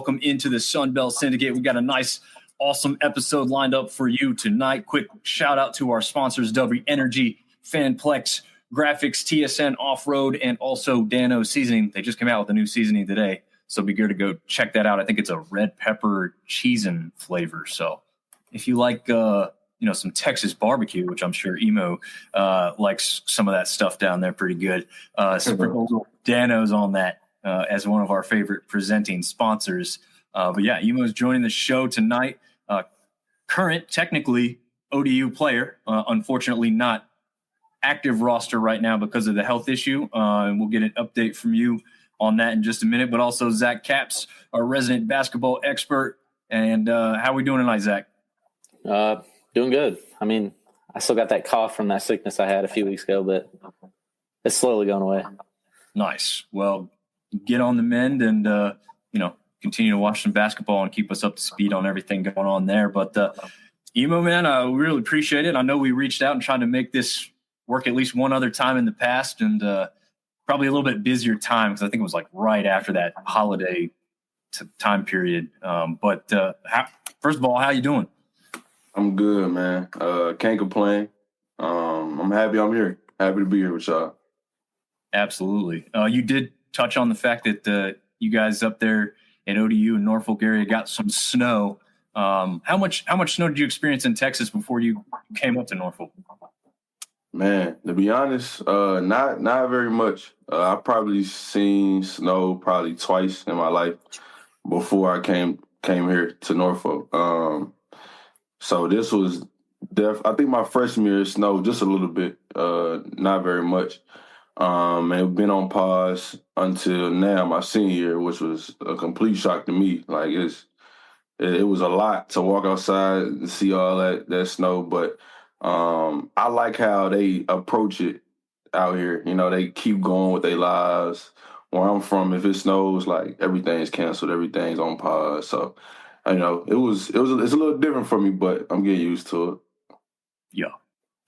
welcome into the Sunbelt Syndicate. We got a nice, awesome episode lined up for you tonight. Quick shout out to our sponsors, Dubby Energy, Fanplex Graphics, TSN Off Road, and also Dano Seasoning. They just came out with a new seasoning today, so be good to go check that out. I think it's a red pepper cheesin' flavor. So if you like, some Texas barbecue, which I'm sure Imo likes some of that stuff down there pretty good. Sprinkle Dano's on that as one of our favorite presenting sponsors. But yeah, Imo's joining the show tonight. Current, technically, ODU player, unfortunately not active roster right now because of the health issue. And we'll get an update from you on that in just a minute. But also Zach Capps, our resident basketball expert. And how are we doing tonight, Zach? Doing good. I mean, I still got that cough from that sickness I had a few weeks ago, but it's slowly going away. Nice. Well, get on the mend and, continue to watch some basketball and keep us up to speed on everything going on there. But Imo, man, we really appreciate it. I know we reached out and tried to make this work at least one other time in the past, and probably a little bit busier time because I think it was like right after that holiday time period. But first of all, how you doing? I'm good, man. Can't complain. I'm happy I'm here. Happy to be here with y'all. Absolutely. You did touch on the fact that you guys up there at ODU in Norfolk area got some snow. How much snow did you experience in Texas before you came up to Norfolk? Man, to be honest, not very much. I've probably seen snow probably twice in my life before I came here to Norfolk. So this was I think my freshman year snowed just a little bit, not very much. And it's been on pause until now, my senior year, which was a complete shock to me. Like it was a lot to walk outside and see all that snow, but I like how they approach it out here. You know, they keep going with their lives. Where I'm from, if it snows, like everything's canceled, everything's on pause. So, it's a little different for me, but I'm getting used to it. Yeah.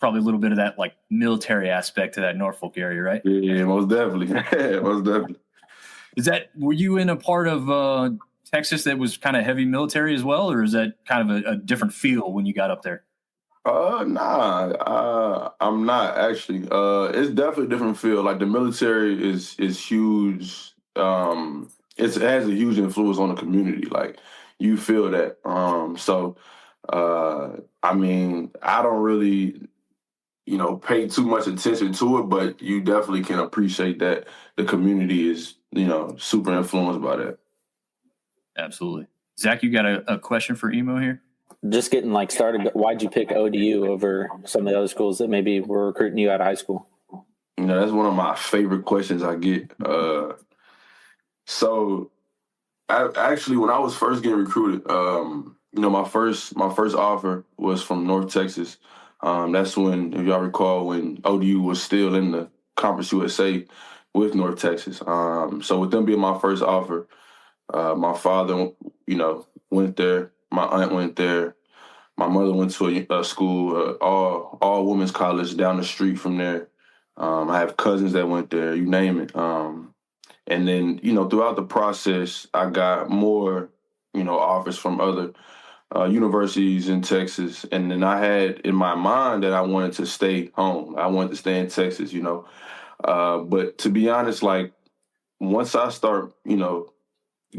Probably a little bit of that like military aspect to that Norfolk area, right? Yeah, most definitely. Most definitely. Were you in a part of Texas that was kind of heavy military as well, or is that kind of a different feel when you got up there? Nah, I'm not actually. It's definitely a different feel. Like the military is huge. It has a huge influence on the community. Like you feel that. I don't really, pay too much attention to it, but you definitely can appreciate that the community is, super influenced by that. Absolutely. Zach, you got a question for Imo here? Just getting started. Why'd you pick ODU over some of the other schools that maybe were recruiting you out of high school? That's one of my favorite questions I get. So I actually, when I was first getting recruited, my first offer was from North Texas. That's when, if y'all recall, when ODU was still in the Conference USA with North Texas. So with them being my first offer, my father, went there. My aunt went there. My mother went to a school, all women's college down the street from there. I have cousins that went there, you name it. And then, throughout the process, I got more, offers from other universities in Texas. And then I had in my mind that I wanted to stay home. I wanted to stay in Texas, But to be honest, once I start,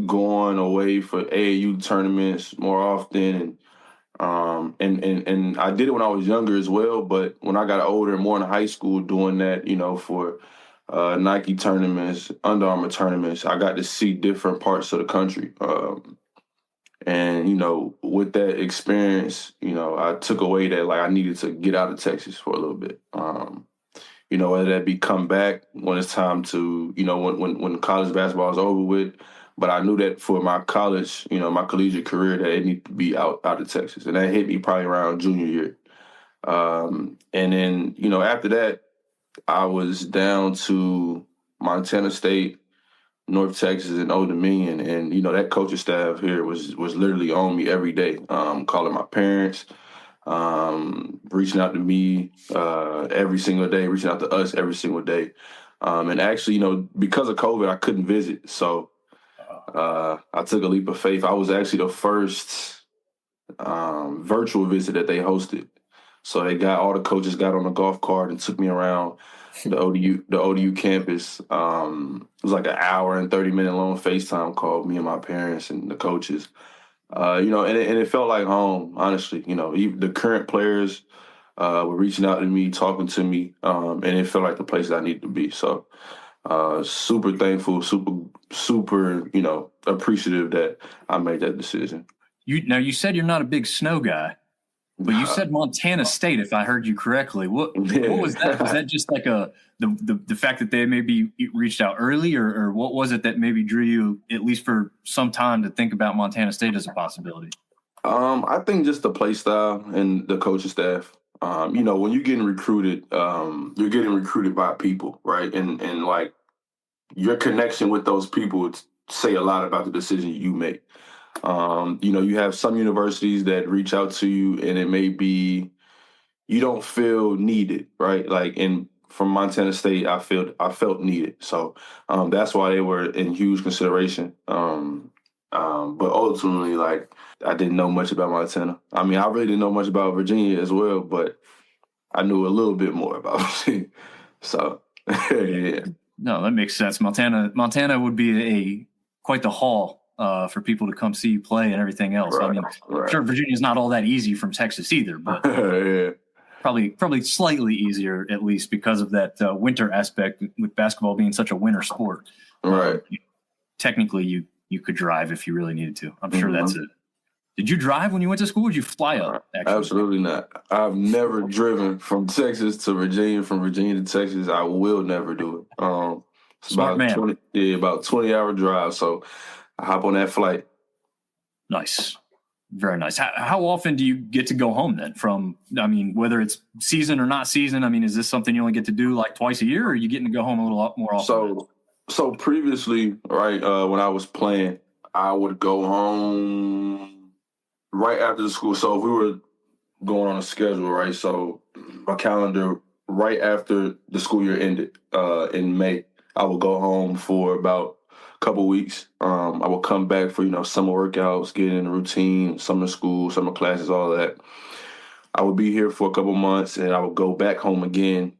going away for AAU tournaments more often, and I did it when I was younger as well. But when I got older and more in high school, doing that, for Nike tournaments, Under Armour tournaments, I got to see different parts of the country. And with that experience, I took away that I needed to get out of Texas for a little bit. Whether that be come back when it's time to, when college basketball is over with. But I knew that for my college, my collegiate career, that it needed to be out of Texas. And that hit me probably around junior year. And then, after that, I was down to Montana State, North Texas, and Old Dominion. And, that coaching staff here was literally on me every day, calling my parents, reaching out to me every single day, reaching out to us every single day. And actually, because of COVID, I couldn't visit. So I took a leap of faith. I was actually the first virtual visit that they hosted. So all the coaches got on a golf cart and took me around the ODU campus. It was like an hour and 30-minute long FaceTime call, me and my parents and the coaches. And it felt like home, honestly. Even the current players were reaching out to me, talking to me, and it felt like the place that I needed to be. So super thankful, super, appreciative that I made that decision. You said you're not a big snow guy. But you said Montana State, if I heard you correctly. What was that? Was that just like the fact that they maybe reached out early, or what was it that maybe drew you, at least for some time, to think about Montana State as a possibility? I think just the play style and the coaching staff. When you're getting recruited by people, right? And like your connection with those people say a lot about the decision you make. You have some universities that reach out to you and it may be you don't feel needed, right? Like from Montana State, I felt needed. So that's why they were in huge consideration. But ultimately, like, I didn't know much about Montana. I mean, I really didn't know much about Virginia as well, but I knew a little bit more about Virginia. So, yeah. No, that makes sense. Montana would be quite the haul for people to come see you play and everything else. Right, I mean, right. Sure, Virginia's not all that easy from Texas either, but Yeah. probably slightly easier, at least because of that winter aspect, with basketball being such a winter sport. Right. Technically, you could drive if you really needed to. I'm sure that's it. Did you drive when you went to school, or did you fly up? Actually? Absolutely not. I've never driven from Texas to Virginia, from Virginia to Texas. I will never do it. It's Smart man. About 20-hour drive. So I hop on that flight. Nice. Very nice. How often do you get to go home then whether it's season or not season? I mean, is this something you only get to do like twice a year, or are you getting to go home a little more often? So previously, right, when I was playing, I would go home right after the school. So if we were going on a schedule, right, so my calendar right after the school year ended in May, I would go home for about couple weeks. I would come back for, summer workouts, get in the routine, summer school, summer classes, all of that. I would be here for a couple months and I would go back home again.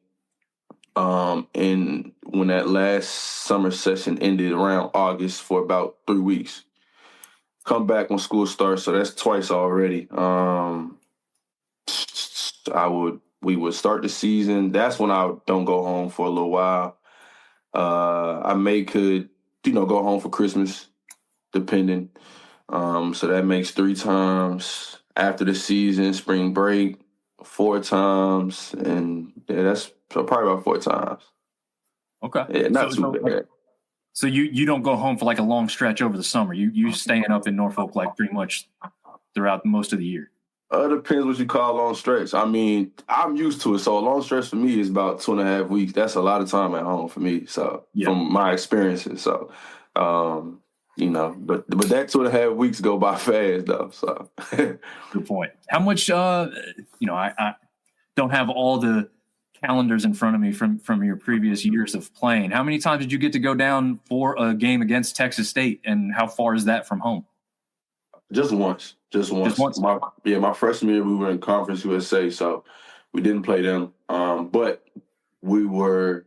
And when that last summer session ended around August for about 3 weeks, come back when school starts. So that's twice already. We would start the season. That's when I don't go home for a little while. I could go home for Christmas, depending. So that makes 3 times after the season, spring break, 4 times, and that's probably about 4 times. Okay. Yeah, not too bad. So you don't go home for like a long stretch over the summer. You staying up in Norfolk like pretty much throughout most of the year. It depends what you call a long stretch. I mean, I'm used to it. So a long stretch for me is about 2.5 weeks. That's a lot of time at home for me. So from my experiences. So, but that 2.5 weeks go by fast though. So good point. How much, I don't have all the calendars in front of me from your previous years of playing. How many times did you get to go down for a game against Texas State, and how far is that from home? Just once. My freshman year, we were in Conference USA, so we didn't play them. But we were,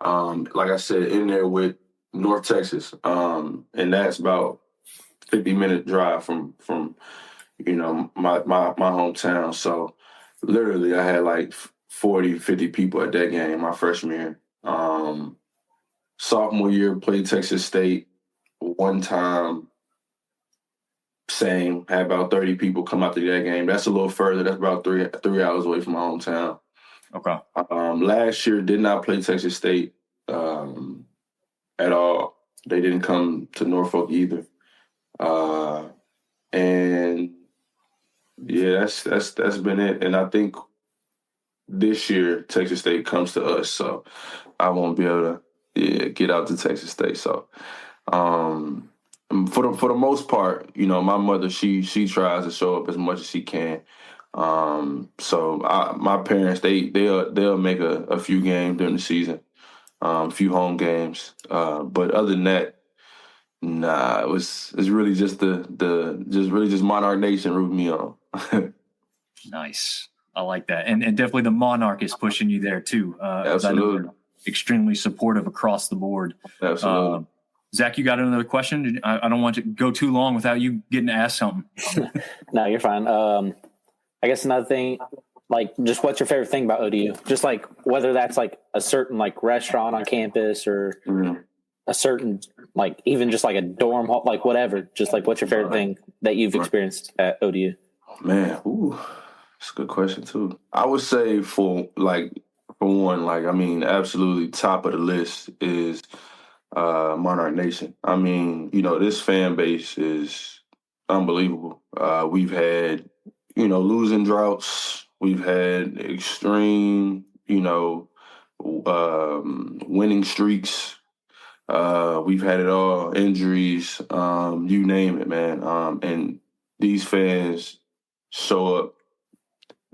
like I said, in there with North Texas, and that's about 50-minute drive from my hometown. So literally, I had like 40, 50 people at that game my freshman year. Sophomore year, played Texas State one time. Same, had about 30 people come out to that game. That's a little further. That's about three hours away from my hometown. Okay. Last year, did not play Texas State at all. They didn't come to Norfolk either. And yeah, that's been it. And I think this year Texas State comes to us, so I won't be able to get out to Texas State. So. For the most part, my mother, she tries to show up as much as she can. So my parents, they'll make a few games during the season, a few home games. But other than that, Nah, it's really just just Monarch Nation rooting me on. Nice. I like that. And definitely the Monarch is pushing you there too. 'Cause I know Absolutely. they're extremely supportive across the board. Absolutely. Zach, you got another question? I don't want to go too long without you getting to ask something. No, you're fine. I guess another thing, like, just what's your favorite thing about ODU? Just like whether that's like a certain like restaurant on campus or a certain like even just like a dorm hall, like whatever. Just like what's your favorite thing that you've experienced at ODU? Man, that's a good question too. I would say for one, I mean, absolutely top of the list is Monarch Nation. I mean, this fan base is unbelievable. We've had, losing droughts. We've had extreme, winning streaks. We've had it all, injuries, you name it, man. And these fans show up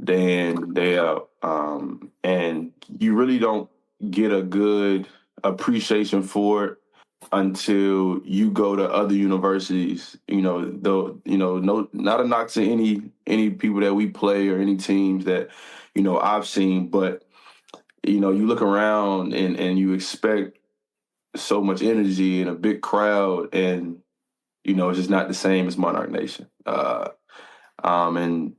day in, day out. And you really don't get a good appreciation for it until you go to other universities. Though, not a knock to any people that we play or any teams that, I've seen, but, you look around and you expect so much energy and a big crowd, and, it's just not the same as Monarch Nation. And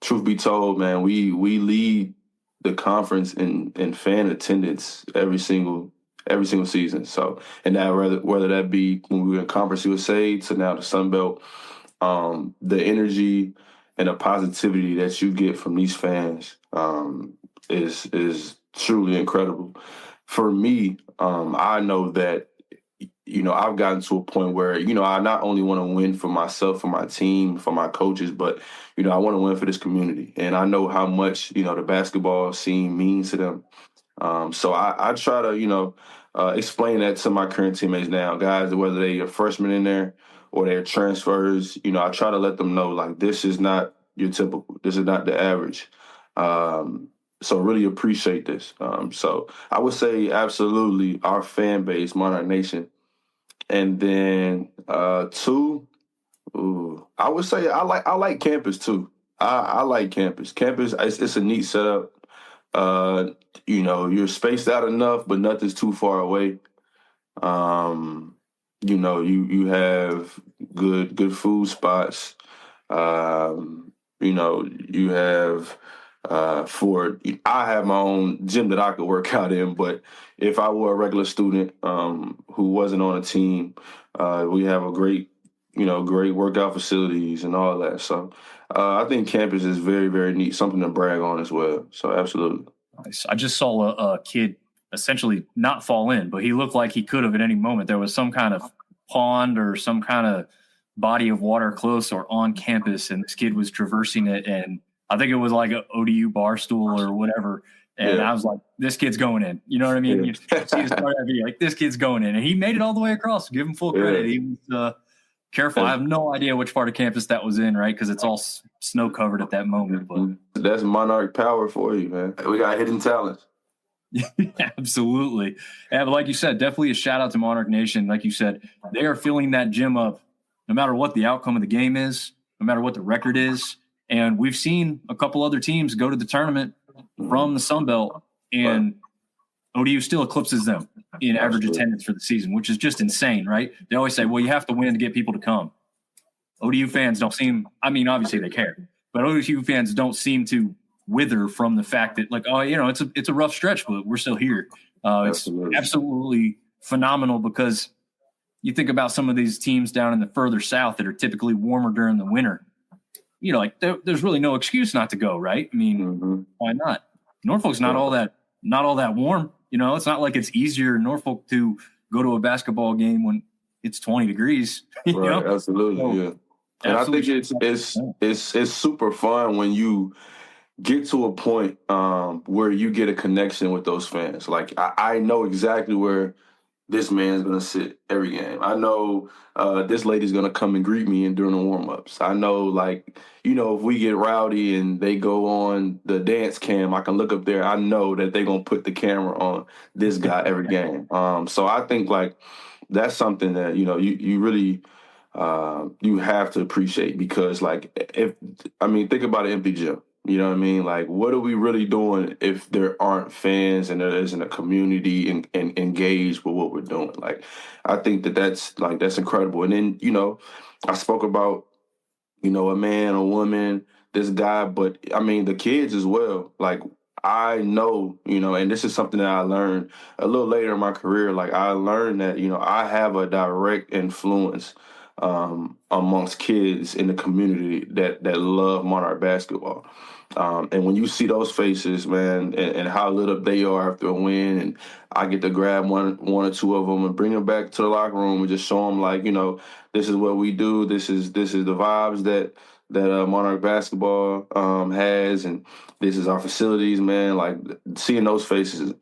truth be told, man, we lead the conference in fan attendance every single season. So, and now whether that be when we were in Conference USA to now the Sun Belt, the energy and the positivity that you get from these fans is truly incredible. For me, I know that, I've gotten to a point where, I not only want to win for myself, for my team, for my coaches, but, I want to win for this community. And I know how much, the basketball scene means to them. So I try to, explain that to my current teammates now, guys, whether they're freshmen in there or they're transfers, I try to let them know, like, this is not your typical, this is not the average. So really appreciate this. So I would say absolutely our fan base, Monarch Nation. And then two, I would say I like campus too. I like campus. Campus, it's a neat setup. You're spaced out enough, but nothing's too far away. You have good food spots. You have I have my own gym that I could work out in, but if I were a regular student who wasn't on a team, we have a great workout facilities and all that. So I think campus is very, very neat, something to brag on as well. So absolutely. Nice. I just saw a kid essentially not fall in, but he looked like he could have at any moment. There was some kind of pond or some kind of body of water close or on campus, and this kid was traversing it, and I think it was like an ODU bar stool or whatever. And I was like, this kid's going in. You know what I mean? You see the start of that video, like, this kid's going in. And he made it all the way across. Give him full credit. He was careful. I have no idea which part of campus that was in, right? Because it's all snow covered at that moment. But that's Monarch power for you, man. We got hidden talents. Absolutely. Yeah, but like you said, definitely a shout out to Monarch Nation. Like you said, they are filling that gym up no matter what the outcome of the game is, no matter what the record is. And we've seen a couple other teams go to the tournament from the Sun Belt, and ODU still eclipses them in average attendance for the season, which is just insane, right? They always say, well, you have to win to get people to come. ODU fans don't seem – I mean, obviously they care, but ODU fans don't seem to wither from the fact that, like, oh, it's a rough stretch, but we're still here. It's absolutely phenomenal because you think about some of these teams down in the further south that are typically warmer during the winter. There's really no excuse not to go, right? I mean, why not? Norfolk's not all that warm. It's not like it's easier in Norfolk to go to a basketball game when it's 20 degrees. Right, absolutely, so, yeah. And absolutely. I think it's super fun when you get to a point where you get a connection with those fans. Like I know exactly where this man's going to sit every game. I know this lady's going to come and greet me during the warm-ups. I know, if we get rowdy and they go on the dance cam, I can look up there. I know that they're going to put the camera on this guy every game. So I think, that's something that, you really you have to appreciate, because like, think about an empty gym. You know what I mean? Like, what are we really doing if there aren't fans and there isn't a community and engaged with what we're doing? Like, I think that's incredible. And then, I spoke about, a man, a woman, this guy, but I mean, the kids as well. Like, I know, and this is something that I learned a little later in my career. Like, I learned that, I have a direct influence amongst kids in the community that love Monarch basketball. And when you see those faces, man, and how lit up they are after a win, and I get to grab one or two of them and bring them back to the locker room and just show them, like, this is what we do. This is the vibes that Monarch basketball has, and this is our facilities, man. Like, seeing those faces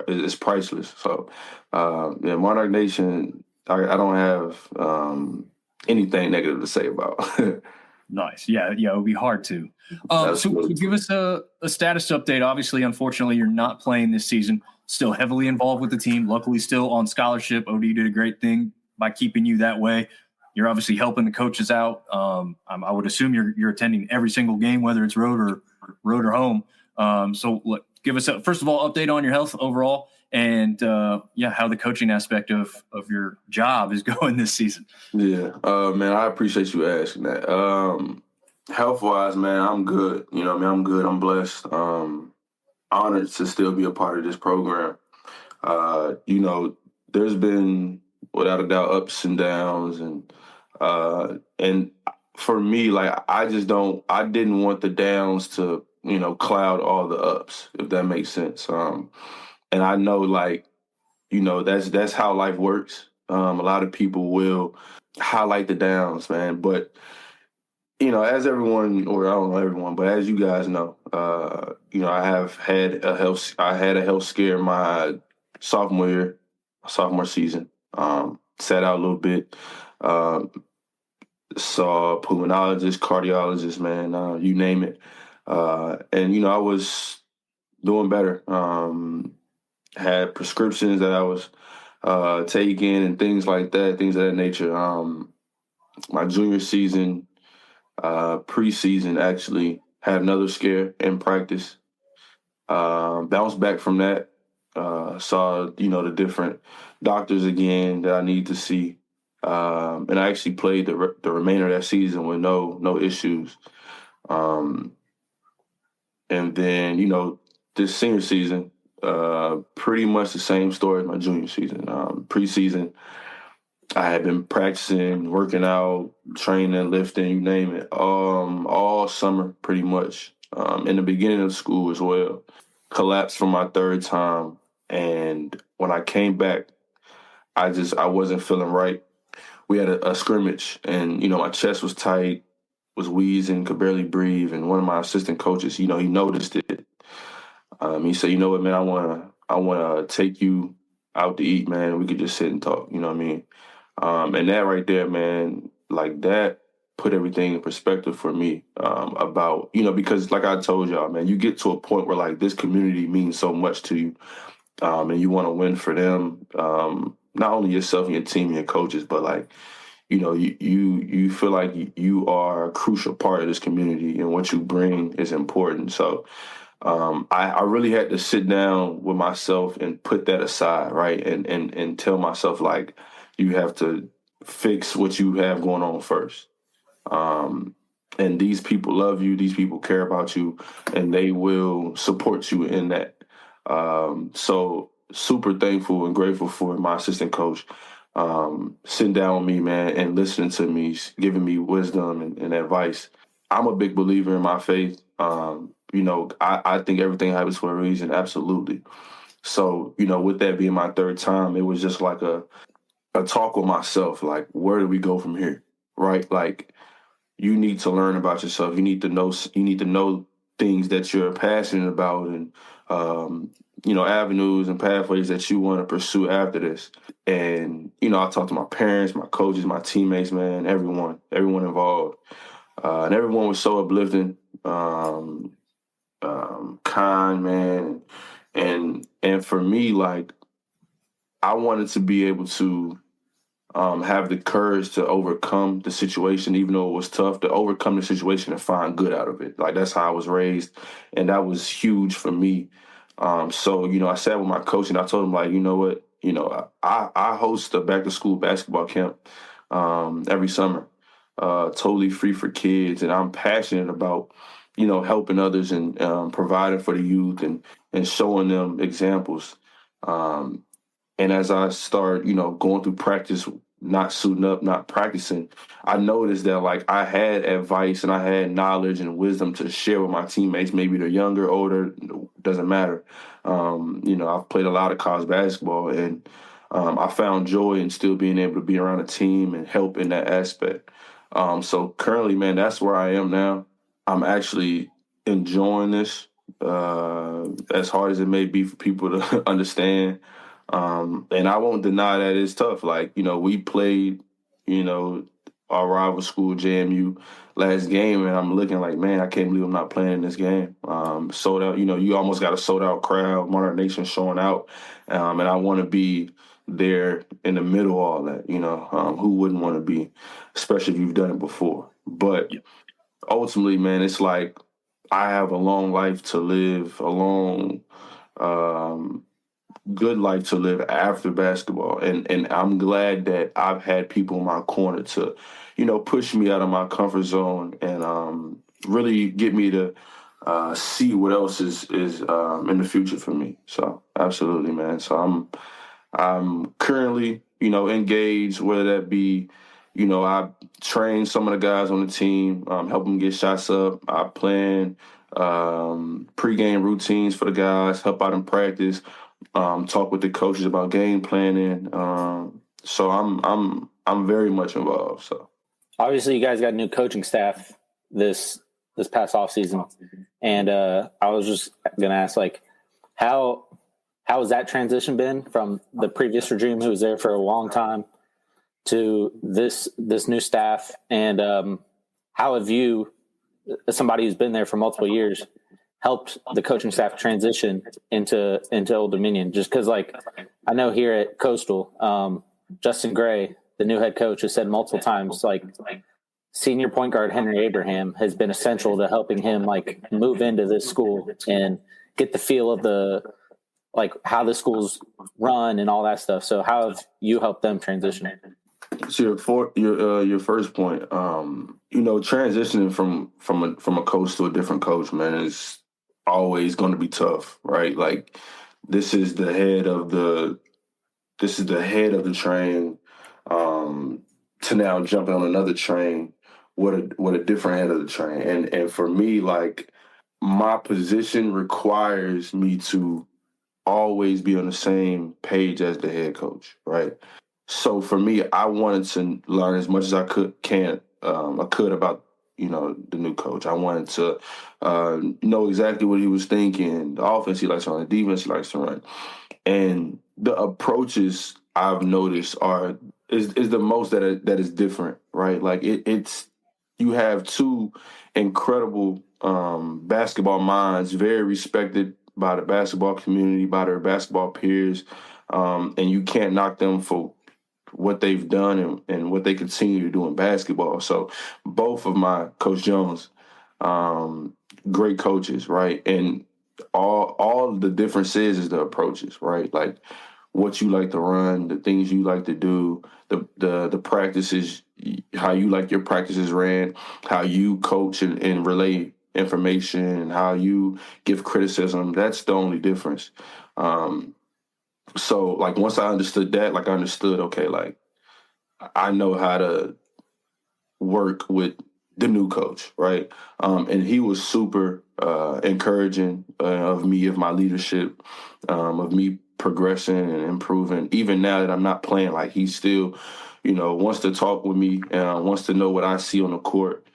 is priceless. So, Monarch Nation, I don't have anything negative to say about. Nice. Yeah, it would be hard to. So give us a status update. Obviously, unfortunately, you're not playing this season. Still heavily involved with the team. Luckily, still on scholarship. ODU did a great thing by keeping you that way. You're obviously helping the coaches out. I would assume you're attending every single game, whether it's road or home. So give us first of all, update on your health overall, and how the coaching aspect of your job is going this season. Yeah, man, I appreciate you asking that. Health-wise, man, I'm good. I'm good. I'm blessed. Honored to still be a part of this program. There's been, without a doubt, ups and downs, and for me, like, I didn't want the downs to, cloud all the ups, if that makes sense. And I know, like, that's how life works. A lot of people will highlight the downs, man. But, as everyone, or I don't know everyone, but as you guys know, I had a health scare my sophomore season. Sat out a little bit. Saw pulmonologist, cardiologist, man, you name it. And, I was doing better. Had prescriptions that I was taking and things like that, things of that nature. My junior season, preseason, actually had another scare in practice. Bounced back from that. Saw, the different doctors again that I need to see. And I actually played the remainder of that season with no issues. And then, this senior season, pretty much the same story as my junior season. Preseason, I had been practicing, working out, training, lifting, you name it, all summer pretty much. In the beginning of school as well. Collapsed for my third time. And when I came back, I wasn't feeling right. We had a scrimmage, and, my chest was tight, was wheezing, could barely breathe. And one of my assistant coaches, he noticed it. He said, "You know what, man, I want to take you out to eat, man. We could just sit and talk." You know what I mean? And that right there, man, like, that put everything in perspective for me, about, because like I told y'all, man, you get to a point where, like, this community means so much to you, and you want to win for them, not only yourself and your team and your coaches, but, like, you feel like you are a crucial part of this community, and what you bring is important. So I really had to sit down with myself and put that aside, right? And tell myself, like, you have to fix what you have going on first. And these people love you, these people care about you, and they will support you in that. So super thankful and grateful for my assistant coach sitting down with me, man, and listening to me, giving me wisdom and advice. I'm a big believer in my faith. I think everything happens for a reason, absolutely. So, with that being my third time, it was just like a talk with myself, like, where do we go from here, right? Like, you need to learn about yourself. You need to know things that you're passionate about, and avenues and pathways that you want to pursue after this. And I talked to my parents, my coaches, my teammates, man, everyone involved, and everyone was so uplifting, kind, man, and for me, like, I wanted to be able to have the courage to overcome the situation, even though it was tough, to overcome the situation and find good out of it. Like, that's how I was raised, and that was huge for me. So, I sat with my coach and I told him, like, you know what, I host a back to school basketball camp every summer, totally free for kids, and I'm passionate about, helping others and providing for the youth and showing them examples. And as I start, going through practice, not suiting up, not practicing, I noticed that, like, I had advice and I had knowledge and wisdom to share with my teammates. Maybe they're younger, older, doesn't matter. I've played a lot of college basketball, and I found joy in still being able to be around a team and help in that aspect. So currently, man, that's where I am now. I'm actually enjoying this, as hard as it may be for people to understand. And I won't deny that it's tough. Like, we played, our rival school, JMU, last game, and I'm looking like, man, I can't believe I'm not playing in this game. Sold out, you almost got a sold out crowd, Monarch Nation showing out. And I want to be there in the middle of all that, who wouldn't want to be, especially if you've done it before. But ultimately, man, it's like I have a long life to live, a long, good life to live after basketball. And I'm glad that I've had people in my corner to, push me out of my comfort zone and really get me to see what else is in the future for me. So absolutely, man. So I'm currently, engaged, whether that be, I train some of the guys on the team, help them get shots up. I plan pregame routines for the guys, help out in practice, talk with the coaches about game planning. So I'm very much involved. So obviously, you guys got a new coaching staff this past offseason, and I was just going to ask, like, how has that transition been from the previous regime who was there for a long time to this new staff, and how have you, as somebody who's been there for multiple years, helped the coaching staff transition into Old Dominion? Just because, like, I know here at Coastal, Justin Gray, the new head coach, has said multiple times, like, senior point guard Henry Abraham has been essential to helping him, like, move into this school and get the feel of how the school's run and all that stuff. So how have you helped them transition? So your first point, transitioning from a coach to a different coach, man, is always going to be tough, right? Like, this is the head of the train, to now jumping on another train with a different head of the train. And for me, like, my position requires me to always be on the same page as the head coach, right? So for me, I wanted to learn as much as I could about, the new coach. I wanted to know exactly what he was thinking, the offense he likes to run, the defense he likes to run. And the approaches I've noticed is the most that is different, right? Like, it's you have two incredible basketball minds, very respected by the basketball community, by their basketball peers, and you can't knock them for what they've done and what they continue to do in basketball. So both of my Coach Jones, great coaches, right? And all the difference is the approaches, right? Like, what you like to run, the things you like to do, the practices, how you like your practices ran, how you coach and relay information, and how you give criticism. That's the only difference. So, like, once I understood that, like, I understood, okay, like, I know how to work with the new coach, right? And he was super encouraging of me, of my leadership, of me progressing and improving. Even now that I'm not playing, like, he still, wants to talk with me and wants to know what I see on the court.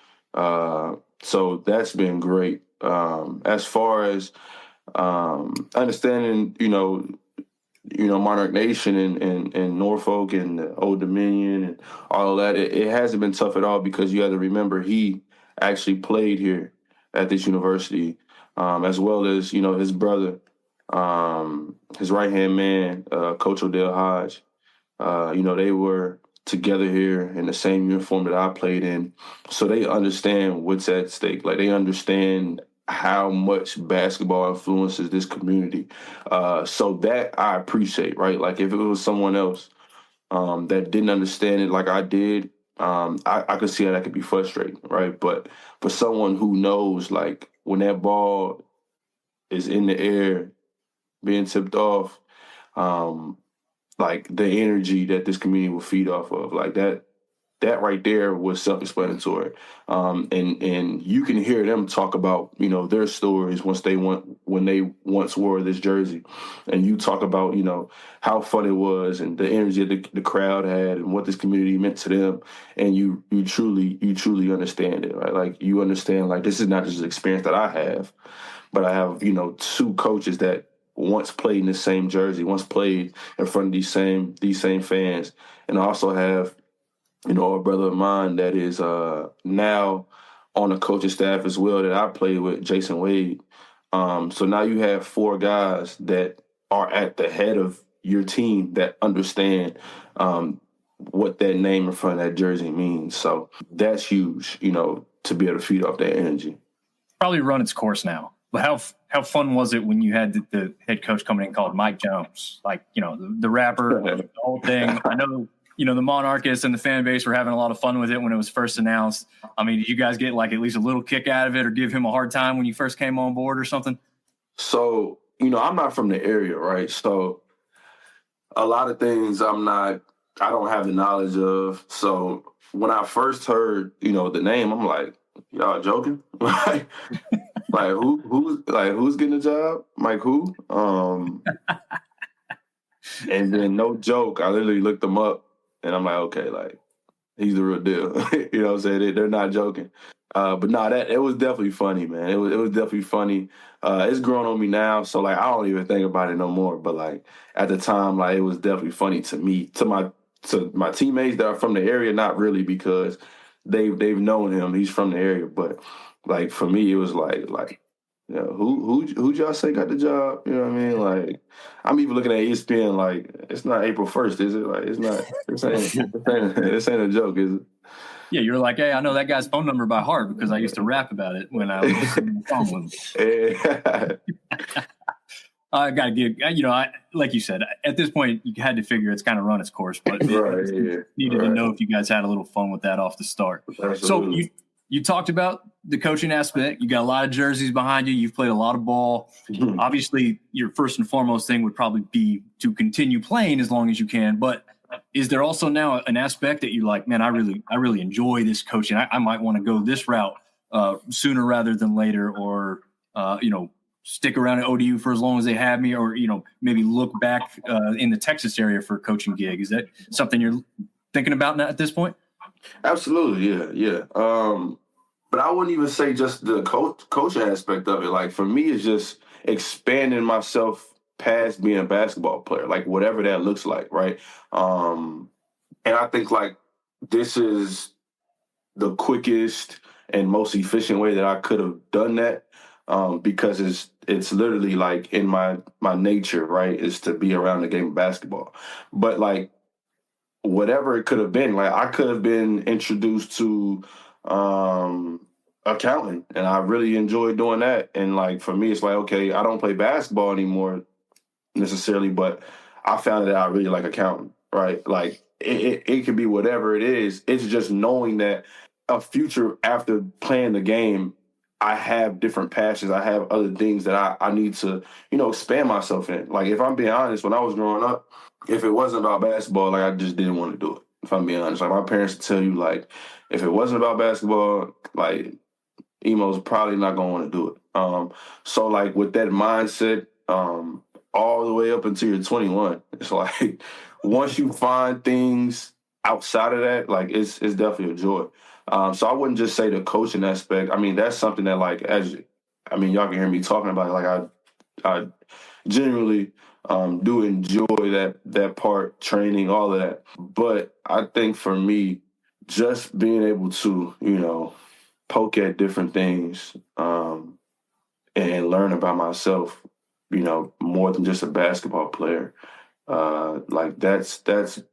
So that's been great. As far as understanding, Monarch Nation and Norfolk and the Old Dominion and all of that, it hasn't been tough at all, because you have to remember he actually played here at this university, as well as, his brother, his right-hand man, Coach Odell Hodge. They were together here in the same uniform that I played in. So they understand what's at stake. Like, they understand how much basketball influences this community. So that I appreciate, right? Like, if it was someone else that didn't understand it like I did, I could see how that could be frustrating, right? But for someone who knows, like, when that ball is in the air, being tipped off, like, the energy that this community will feed off of, like, that right there was self-explanatory. And you can hear them talk about, their stories when they once wore this jersey. And you talk about, how fun it was and the energy that the crowd had and what this community meant to them. And you truly understand it, right? Like, you understand, like, this is not just an experience that I have, but I have, two coaches that once played in the same jersey, once played in front of these same fans. And I also have, a brother of mine that is now on the coaching staff as well that I played with, Jason Wade. So now you have 4 guys that are at the head of your team that understand what that name in front of that jersey means. So that's huge, to be able to feed off that energy. Probably run its course now. But how fun was it when you had the head coach coming in called Mike Jones? Like, the rapper, the whole thing. I know, the Monarchists and the fan base were having a lot of fun with it when it was first announced. I mean, did you guys get, like, at least a little kick out of it or give him a hard time when you first came on board or something? So, I'm not from the area, right? So a lot of things I don't have the knowledge of. So when I first heard, the name, I'm like, y'all joking? Like, who's getting a job? Like, who? And then, no joke, I literally looked them up, and I'm like, okay, like, he's the real deal. You know what I'm saying? They're not joking. But no, it was definitely funny, man. It was definitely funny. It's grown on me now, so, like, I don't even think about it no more. But, like, at the time, like, it was definitely funny to me, to my teammates that are from the area. Not really, because they've known him. He's from the area, but, like, for me, it was like, who'd y'all say got the job? You know what I mean? Like, I'm even looking at ESPN like, it's not April 1st, is it? Like, it's not. This ain't a joke, is it? Yeah, you're like, hey, I know that guy's phone number by heart because I used to rap about it when I was on the phone with him. I got to give, like you said, at this point, you had to figure it's kind of run its course, but needed to know if you guys had a little fun with that off the start. Absolutely. So you talked about the coaching aspect. You got a lot of jerseys behind you. You've played a lot of ball. Mm-hmm. Obviously, your first and foremost thing would probably be to continue playing as long as you can, but is there also now an aspect that you're like, man, I really enjoy this coaching. I might want to go this route sooner rather than later, or stick around at ODU for as long as they have me, or maybe look back in the Texas area for a coaching gig. Is that something you're thinking about now at this point? Absolutely, yeah. But I wouldn't even say just the coaching aspect of it. Like, for me, it's just expanding myself past being a basketball player, like, whatever that looks like, right? And I think, like, this is the quickest and most efficient way that I could have done that, because it's literally, like, in my nature, right, is to be around the game of basketball. But, like, whatever it could have been, like, I could have been introduced to accounting, and I really enjoyed doing that. And, like, for me, it's like, okay, I don't play basketball anymore necessarily, but I found that I really like accounting, right? Like, it could be whatever it is. It's just knowing that a future after playing the game, I have different passions. I have other things that I need to, expand myself in. Like, if I'm being honest, when I was growing up, if it wasn't about basketball, like, I just didn't want to do it, if I'm being honest. Like, my parents would tell you, like, if it wasn't about basketball, like, Imo's probably not going to want to do it. So, like, with that mindset, all the way up until you're 21, it's like, once you find things outside of that, like, it's definitely a joy. So I wouldn't just say the coaching aspect. I mean, that's something that, like, y'all can hear me talking about it. Like, I genuinely do enjoy that part, training, all of that. But I think for me, just being able to, poke at different things and learn about myself, more than just a basketball player, Like that's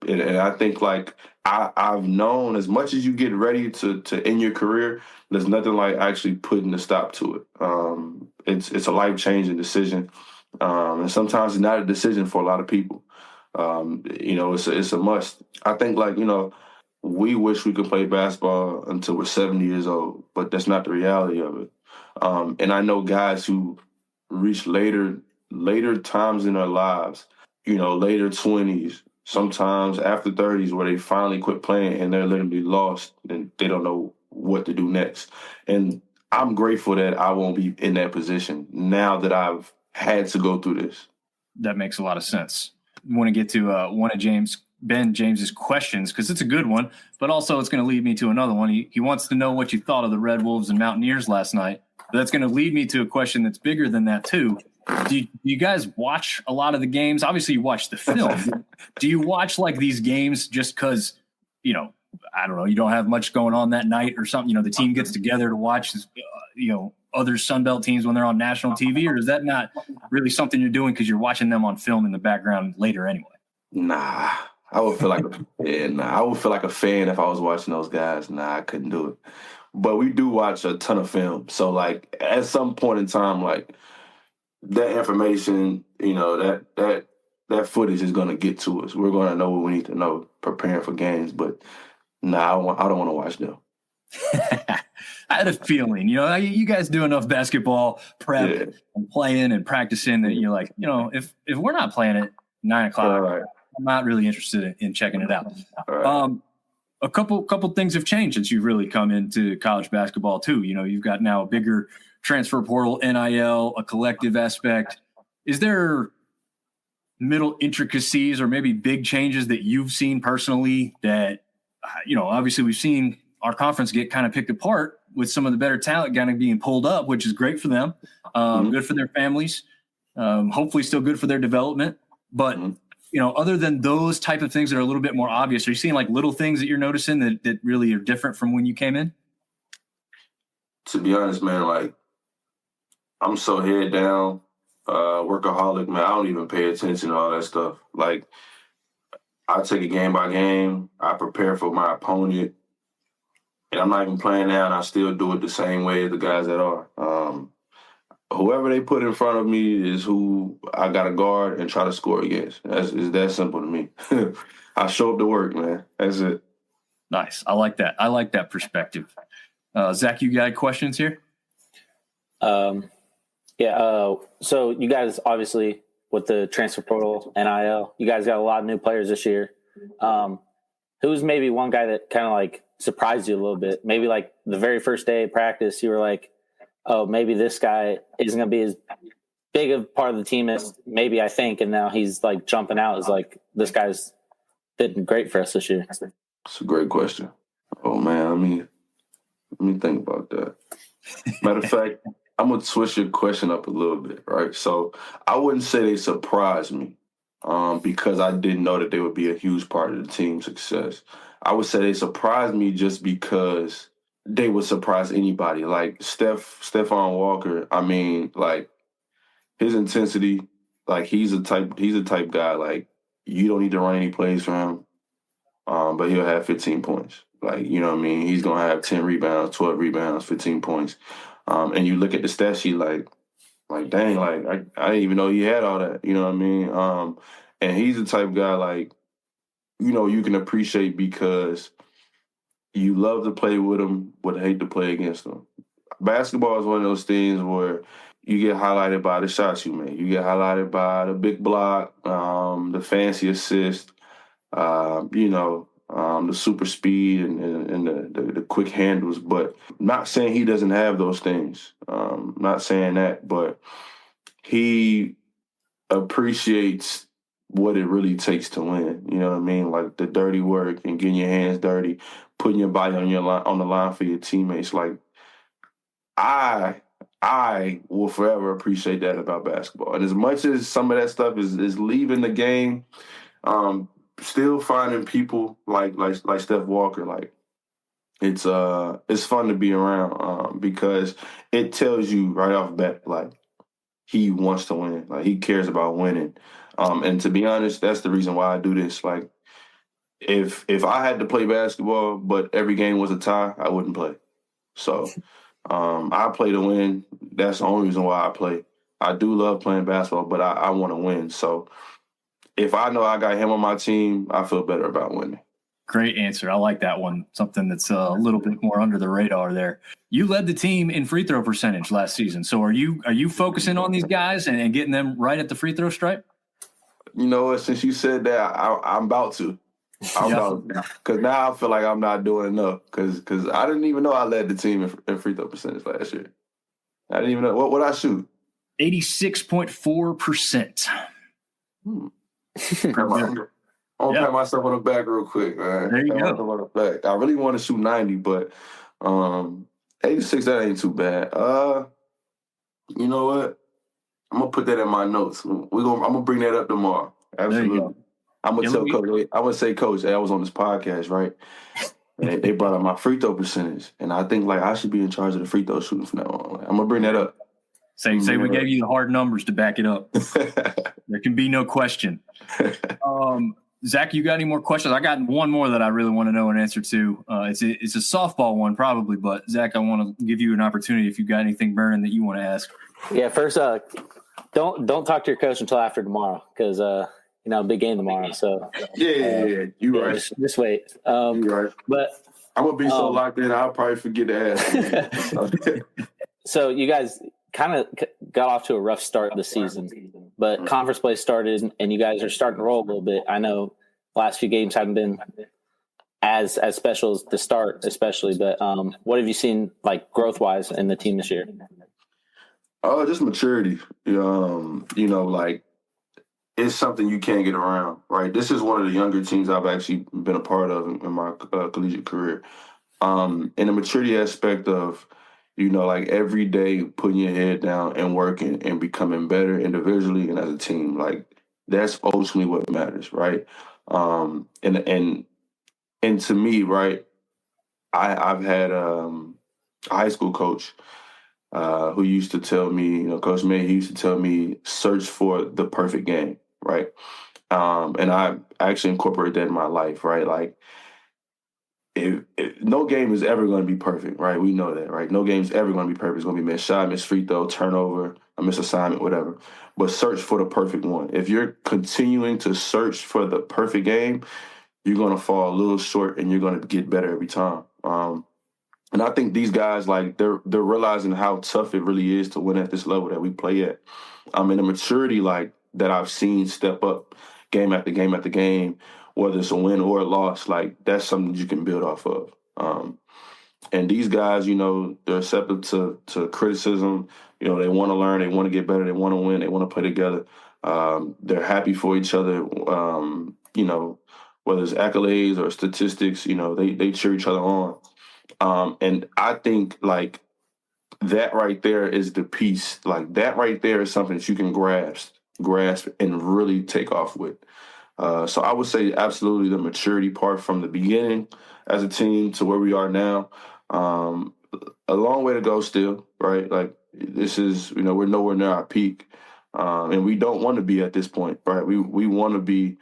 and I think like I've known as much as you get ready to end your career, there's nothing like actually putting a stop to it. It's a life-changing decision, and sometimes it's not a decision for a lot of people. It's a must. I think like we wish we could play basketball until we're 70 years old, but that's not the reality of it. And I know guys who reach later times in their lives, later 20s, sometimes after 30s, where they finally quit playing and they're literally lost and they don't know what to do next. And I'm grateful that I won't be in that position now that I've had to go through this. That makes a lot of sense. I want to get to one of Ben James's questions because it's a good one, but also it's going to lead me to another one. He wants to know what you thought of the Red Wolves and Mountaineers last night. But that's going to lead me to a question that's bigger than that too. Do you guys watch a lot of the games? Obviously, you watch the film. Do you watch like these games just because, I don't know, you don't have much going on that night or something? The team gets together to watch, other Sunbelt teams when they're on national TV, or is that not really something you're doing because you're watching them on film in the background later anyway? Nah, I would feel like I would feel like a fan if I was watching those guys. Nah, I couldn't do it. But we do watch a ton of film, so like at some point in time, like that information, that footage is going to get to us. We're going to know what we need to know preparing for games. But nah, I don't want to watch them. I had a feeling, you guys do enough basketball prep and playing and practicing that you're like, if we're not playing at 9 o'clock, right, I'm not really interested in checking it out. Right. A couple things have changed since you've really come into college basketball too. You've got now a bigger transfer portal, NIL, a collective aspect. Is there middle intricacies or maybe big changes that you've seen personally that, obviously we've seen our conference get kind of picked apart with some of the better talent kind of being pulled up, which is great for them, good for their families, hopefully still good for their development. But, other than those type of things that are a little bit more obvious, are you seeing like little things that you're noticing that really are different from when you came in? To be honest, man, like I'm so head down, workaholic, man. I don't even pay attention to all that stuff. Like I take it game by game. I prepare for my opponent. And I'm not even playing now, and I still do it the same way as the guys that are. Whoever they put in front of me is who I got to guard and try to score against. It's that simple to me. I show up to work, man. That's it. Nice. I like that. I like that perspective. Zach, you got questions here? Yeah. So you guys, obviously, with the transfer portal, NIL, you guys got a lot of new players this year. Who's maybe one guy that kind of like surprised you a little bit? Maybe like the very first day of practice, you were like, oh, maybe this guy isn't going to be as big of part of the team as maybe I think. And now he's like jumping out as like, this guy's been great for us this year. It's a great question. Oh man, let me think about that. Matter of fact, I'm going to switch your question up a little bit, right? So I wouldn't say they surprised me because I didn't know that they would be a huge part of the team's success. I would say they surprised me just because they would surprise anybody. Like Stephon Walker, like his intensity, like he's a type guy, like you don't need to run any plays for him, but he'll have 15 points. Like, you know what I mean? He's going to have 10 rebounds, 12 rebounds, 15 points. And you look at the stat sheet like dang, like I didn't even know he had all that, you know what I mean? And he's the type of guy, like, you can appreciate because you love to play with him, but hate to play against him. Basketball is one of those things where you get highlighted by the shots you make. You get highlighted by the big block, the fancy assist, the super speed and the quick handles. But not saying he doesn't have those things. Not saying that, but he appreciates what it really takes to win. You know what I mean? Like the dirty work and getting your hands dirty, putting your body on the line for your teammates. Like I will forever appreciate that about basketball. And as much as some of that stuff is leaving the game, still finding people like Steph Walker, like it's fun to be around because it tells you right off the bat, like he wants to win, like he cares about winning. And to be honest, that's the reason why I do this. Like, if I had to play basketball, but every game was a tie, I wouldn't play. So I play to win. That's the only reason why I play. I do love playing basketball, but I want to win. So if I know I got him on my team, I feel better about winning. Great answer. I like that one. Something that's a little bit more under the radar there. You led the team in free throw percentage last season. So are you focusing on these guys and getting them right at the free throw stripe? You know what? Since you said that, I'm about to. Because now I feel like I'm not doing enough. Because I didn't even know I led the team in free throw percentage last year. I didn't even know. What I shoot? 86.4%. I'll pat myself on the back real quick, man. There you go. I really want to shoot 90, but 86, that ain't too bad. You know what? I'm gonna put that in my notes. I'm gonna bring that up tomorrow. Absolutely. I'm gonna tell Coach. I'm gonna say, Coach, hey, I was on this podcast, right? And they brought up my free throw percentage, and I think like I should be in charge of the free throw shooting from now on. I'm gonna bring that up. Say we gave you the hard numbers to back it up. There can be no question. Zach, you got any more questions? I got one more that I really want to know an answer to. It's a softball one probably, but Zach, I want to give you an opportunity if you got anything burning that you want to ask. Yeah, first, don't talk to your coach until after tomorrow because big game tomorrow. So yeah, you right. Just wait. You right. But I'm gonna be so locked in, I'll probably forget to ask. So you guys kind of got off to a rough start this season, but conference play started and you guys are starting to roll a little bit. I know the last few games haven't been as special as the start, especially, but what have you seen like growth wise in the team this year? Oh, just maturity. Like it's something you can't get around, right? This is one of the younger teams I've actually been a part of in my collegiate career. In the maturity aspect of, like every day putting your head down and working and becoming better individually and as a team, like that's ultimately what matters, right? And to me, right, I've had a high school coach who used to tell me, Coach May, he used to tell me, search for the perfect game, right? And I actually incorporate that in my life, right? Like, if no game is ever going to be perfect, right? We know that, right? No game is ever going to be perfect. It's going to be missed shot, missed free throw, turnover, a missed assignment, whatever. But search for the perfect one. If you're continuing to search for the perfect game, you're going to fall a little short and you're going to get better every time. And I think these guys, like, they're realizing how tough it really is to win at this level that we play at. And the maturity, like, that I've seen step up game after game after game, whether it's a win or a loss, like, that's something you can build off of. And these guys, they're receptive to criticism. They want to learn. They want to get better. They want to win. They want to play together. They're happy for each other. Whether it's accolades or statistics, they cheer each other on. And I think, like, that right there is the piece. Like, that right there is something that you can grasp and really take off with. So I would say absolutely the maturity part from the beginning as a team to where we are now. A long way to go still, right? Like, this is, we're nowhere near our peak. And we don't want to be at this point, right? We don't want to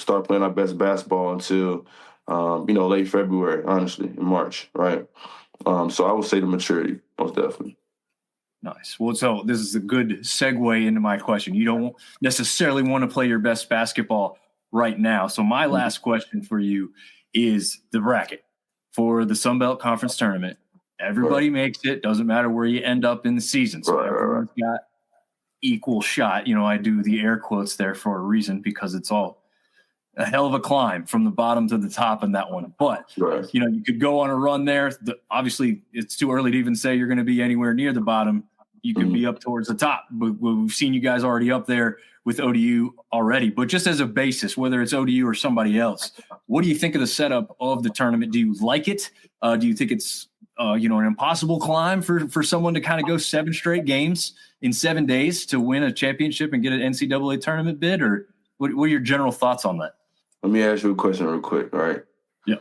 start playing our best basketball until, late February, honestly, in March, right? So I would say the maturity, most definitely. Nice. Well, so this is a good segue into my question. You don't necessarily want to play your best basketball right now. So my last question for you is the bracket for the Sun Belt Conference Tournament. Everybody makes it. Doesn't matter where you end up in the season. So everyone's got equal shot. I do the air quotes there for a reason because it's all a hell of a climb from the bottom to the top in that one. But, you could go on a run there. Obviously, it's too early to even say you're going to be anywhere near the bottom. You could be up towards the top. But we've seen you guys already up there with ODU already. But just as a basis, whether it's ODU or somebody else, what do you think of the setup of the tournament? Do you like it? Do you think it's, an impossible climb for someone to kind of go 7 straight games in 7 days to win a championship and get an NCAA tournament bid? Or what are your general thoughts on that? Let me ask you a question real quick, all right? Yeah.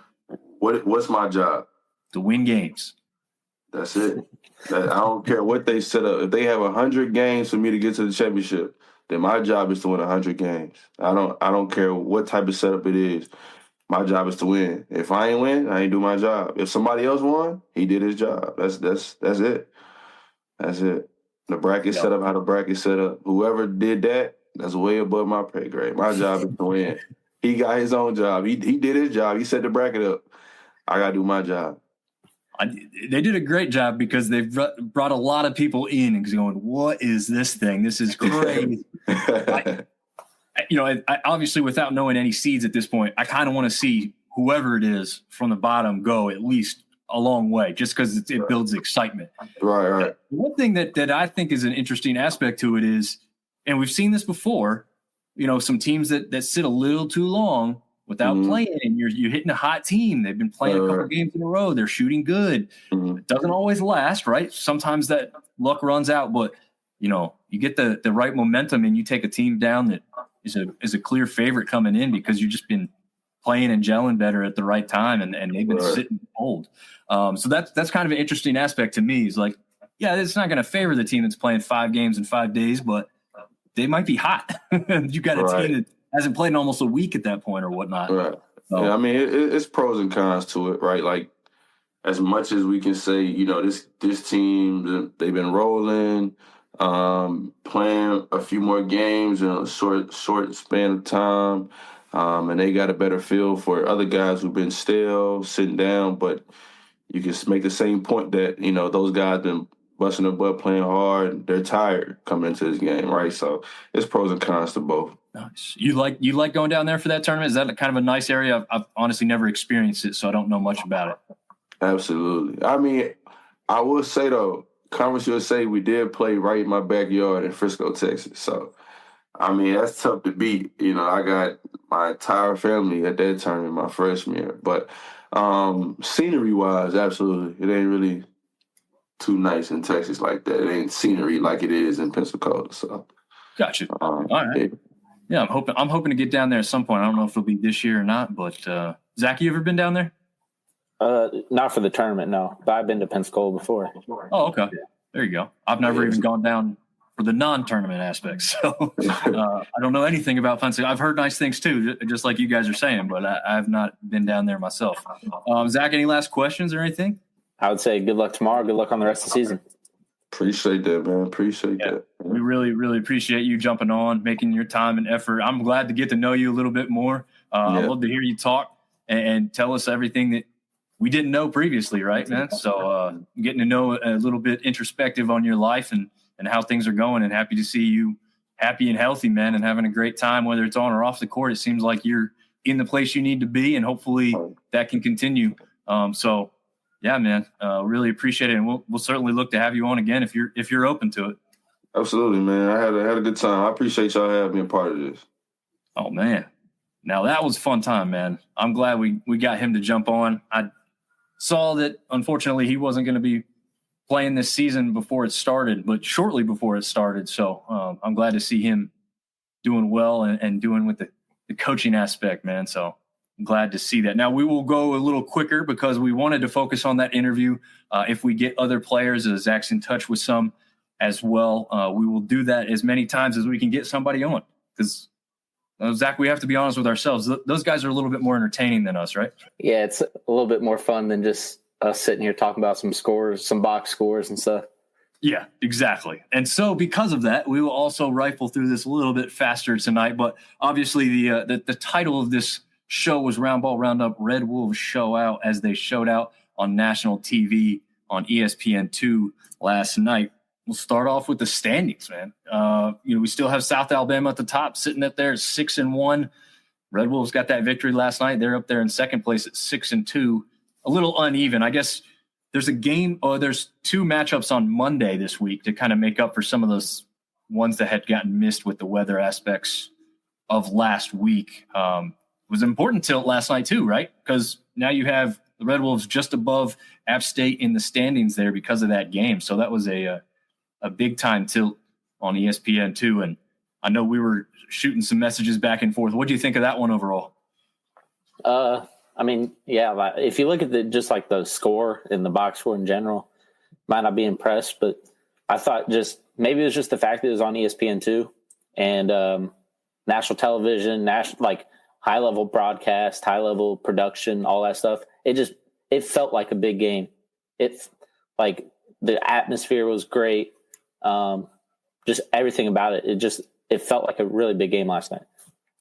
What's my job? To win games. That's it. I don't care what they set up. If they have 100 games for me to get to the championship, then my job is to win 100 games. I don't care what type of setup it is. My job is to win. If I ain't win, I ain't do my job. If somebody else won, he did his job. That's it. That's it. The bracket set up how the bracket set up. Whoever did that, that's way above my pay grade. My job is to win. He got his own job. He did his job. He set the bracket up. I got to do my job. They did a great job because they've brought a lot of people in and going, what is this thing? This is crazy. I obviously, without knowing any seeds at this point, I kind of want to see whoever it is from the bottom go at least a long way, just because it builds excitement. Right. One thing that I think is an interesting aspect to it is, and we've seen this before, some teams that sit a little too long without playing, and you're hitting a hot team. They've been playing a couple games in a row. They're shooting good. It doesn't always last, right? Sometimes that luck runs out, but you get the right momentum and you take a team down that is a clear favorite coming in because you've just been playing and gelling better at the right time, and they've been sitting cold. So that's kind of an interesting aspect to me. Is like, yeah, it's not going to favor the team that's playing 5 games in 5 days, but they might be hot. You got a team that hasn't played in almost a week at that point or whatnot. Right. So, yeah, I mean, it's pros and cons to it, right? Like, as much as we can say, this team, they've been rolling, playing a few more games in a short span of time, and they got a better feel for other guys who've been still sitting down. But you can make the same point that, those guys been busting their butt, playing hard. They're tired coming into this game, right? So it's pros and cons to both. Nice. You like going down there for that tournament? Is that kind of a nice area? I've honestly never experienced it, so I don't know much about it. Absolutely. I mean, I will say, though, Conference USA, we did play right in my backyard in Frisco, Texas. So, I mean, that's tough to beat. I got my entire family at that tournament my freshman year. But scenery-wise, absolutely, it ain't really too nice in Texas like that. It ain't scenery like it is in Pensacola. So, gotcha. All right. Yeah, I'm hoping to get down there at some point. I don't know if it'll be this year or not. But Zach, you ever been down there? Not for the tournament, no. But I've been to Pensacola before. Oh, okay. There you go. I've never even gone down for the non-tournament aspects. So I don't know anything about Pensacola. I've heard nice things too, just like you guys are saying, but I have not been down there myself. Zach, any last questions or anything? I would say good luck tomorrow. Good luck on the rest of the season. Appreciate that, man. Appreciate that. We really, really appreciate you jumping on, making your time and effort. I'm glad to get to know you a little bit more. I'd love to hear you talk and tell us everything that we didn't know previously, right, man? So getting to know a little bit introspective on your life and how things are going, and happy to see you happy and healthy, man, and having a great time, whether it's on or off the court. It seems like you're in the place you need to be, and hopefully that can continue. So yeah, man, really appreciate it. And we'll certainly look to have you on again if you're open to it. Absolutely, man. I had a good time. I appreciate y'all having me a part of this. Oh, man. Now that was a fun time, man. I'm glad we got him to jump on. I saw that, unfortunately, he wasn't going to be playing this season before it started, but shortly before it started. So I'm glad to see him doing well and doing with the coaching aspect, man. So I'm glad to see that. Now we will go a little quicker because we wanted to focus on that interview. If we get other players, Zach's in touch with some as well, we will do that as many times as we can get somebody on. Because Zach, we have to be honest with ourselves. Those guys are a little bit more entertaining than us, right? Yeah, it's a little bit more fun than just us sitting here talking about some scores, some box scores and stuff. Yeah, exactly. And so because of that, we will also rifle through this a little bit faster tonight. But obviously the title of this show was Round Ball Roundup, Red Wolves Show Out, as they showed out on national TV on ESPN2 last night. We'll start off with the standings, man. We still have South Alabama at the top, sitting up there at 6-1. Red Wolves got that victory last night. They're up there in second place at 6-2. A little uneven. I guess there's there's 2 matchups on Monday this week to kind of make up for some of those ones that had gotten missed with the weather aspects of last week. It was an important tilt last night too, right? Because now you have the Red Wolves just above App State in the standings there because of that game. So that was a big time tilt on ESPN2. And I know we were shooting some messages back and forth. What do you think of that one overall? I mean, yeah, if you look at just like the score and the box score in general, might not be impressed, but I thought maybe it was just the fact that it was on ESPN2. and national television, like high level broadcast, high level production, all that stuff. It felt like a big game. It like the atmosphere was great. Just everything about it. It felt like a really big game last night.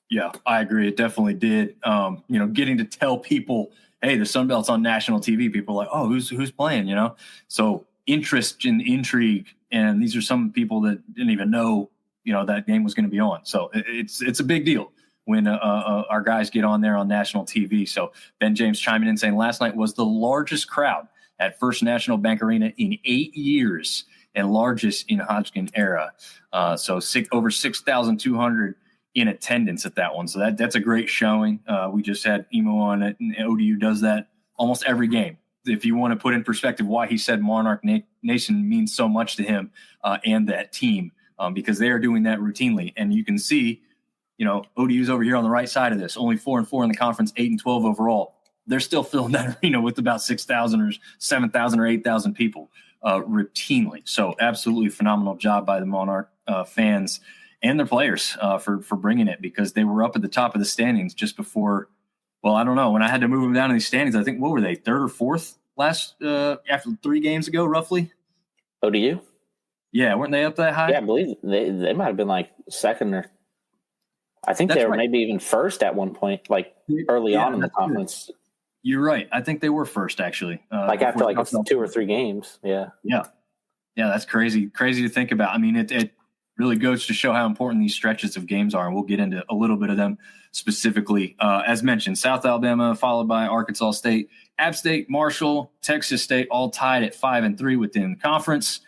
Yeah, I agree. It definitely did. Getting to tell people, hey, the Sun Belt's on national TV. People are like, oh, who's playing? So interest and intrigue, and these are some people that didn't even know, that game was going to be on. So it's a big deal when our guys get on there on national TV. So Ben James chiming in saying last night was the largest crowd at First National Bank Arena in 8 years and largest in Hodgkin era. So over 6,200 in attendance at that one. So that's a great showing. We just had Imo on it, and ODU does that almost every game. If you want to put in perspective why he said Monarch Nation means so much to him and that team, because they are doing that routinely. And you can see, ODU's over here on the right side of this, only 4-4 in the conference, 8-12 overall. They're still filling that arena with about 6,000 or 7,000 or 8,000 people routinely. So absolutely phenomenal job by the Monarch fans and their players for bringing it, because they were up at the top of the standings just before. Well, I don't know. When I had to move them down in these standings, I think, what were they, third or fourth after 3 games ago, roughly? ODU? Yeah, weren't they up that high? Yeah, I believe they might have been like second, or I think they were maybe even first at one point, like early on in the conference. Good. You're right. I think they were first, actually. After like 2 or 3 games. Yeah. Yeah, that's crazy. Crazy to think about. I mean, it really goes to show how important these stretches of games are, and we'll get into a little bit of them specifically. As mentioned, South Alabama, followed by Arkansas State, App State, Marshall, Texas State, all tied at 5-3 within the conference.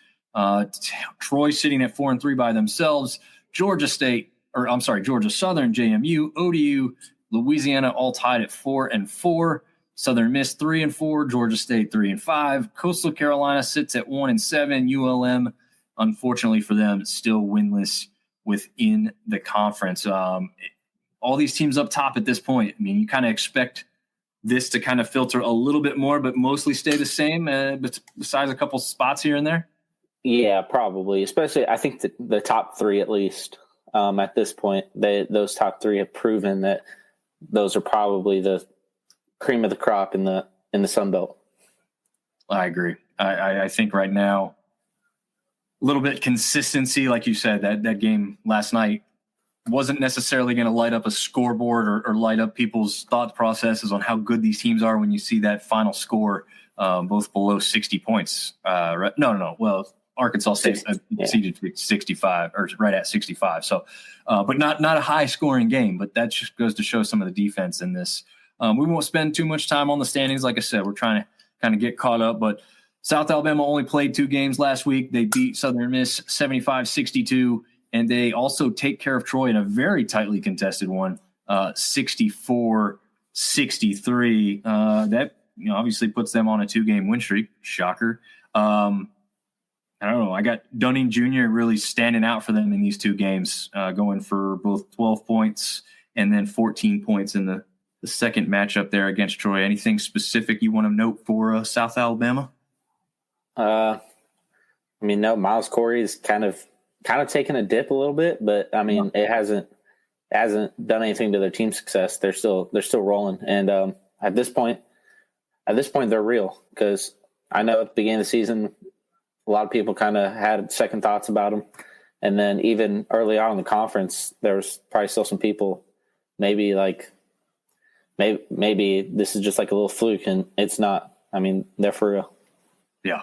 Troy sitting at 4-3 by themselves. Georgia Southern, JMU, ODU, Louisiana, all tied at 4-4. Southern Miss 3-4, Georgia State 3-5. Coastal Carolina sits at 1-7. ULM, unfortunately for them, still winless within the conference. All these teams up top at this point, I mean, you kind of expect this to kind of filter a little bit more, but mostly stay the same, besides a couple spots here and there. Yeah, probably. Especially, I think the top 3 at least at this point. Those top 3 have proven that those are probably the cream of the crop in the Sun Belt. I agree. I think right now, a little bit consistency, like you said, that game last night wasn't necessarily going to light up a scoreboard or light up people's thought processes on how good these teams are when you see that final score, both below 60 points. No. Well, Arkansas State exceeded 65 or right at 65. So, but not a high scoring game, but that just goes to show some of the defense in this. We won't spend too much time on the standings. Like I said, we're trying to kind of get caught up, but South Alabama only played 2 games last week. They beat Southern Miss 75-62, and they also take care of Troy in a very tightly contested one, 64-63. That obviously puts them on a 2-game win streak. Shocker. I don't know. I got Dunning Jr. really standing out for them in these 2 games, going for both 12 points and then 14 points in the second matchup there against Troy. Anything specific you want to note for South Alabama? No, Miles Corey's kind of taken a dip a little bit, but I mean, it hasn't done anything to their team success. They're still rolling. And at this point they're real, because I know at the beginning of the season, a lot of people kind of had second thoughts about them. And then even early on in the conference, there was probably still some people maybe this is just like a little fluke, and it's not. I mean, they're for real. Yeah.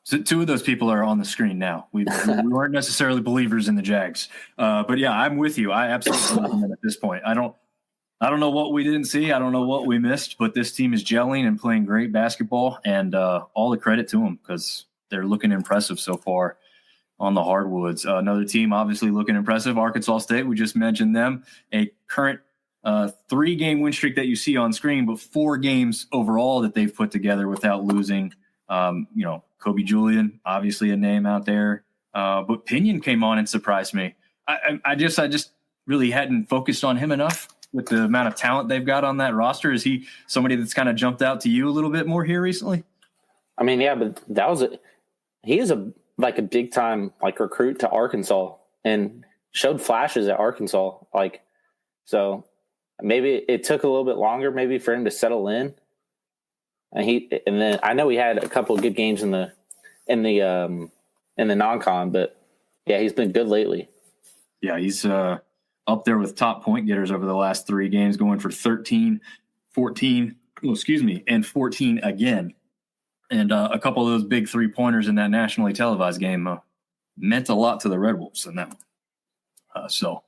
So 2 of those people are on the screen now. We weren't necessarily believers in the Jags, but yeah, I'm with you. I absolutely love them at this point. I don't know what we didn't see. I don't know what we missed, but this team is gelling and playing great basketball, and all the credit to them, because they're looking impressive so far on the hardwoods. Another team obviously looking impressive, Arkansas State. We just mentioned them. A current 3-game win streak that you see on screen, but 4 games overall that they've put together without losing. Kobe Julian, obviously a name out there, but Pinion came on and surprised me. I just really hadn't focused on him enough with the amount of talent they've got on that roster. Is he somebody that's kind of jumped out to you a little bit more here recently? I mean, yeah, but he is a big time recruit to Arkansas, and showed flashes at Arkansas. Like, so maybe it took a little bit longer maybe for him to settle in. And then I know he had a couple of good games in the non-con, but yeah, he's been good lately. Yeah, he's up there with top point getters over the last 3 games, going for 13, 14, and 14 again. And a couple of those big 3-pointers in that nationally televised game meant a lot to the Red Wolves in that one. So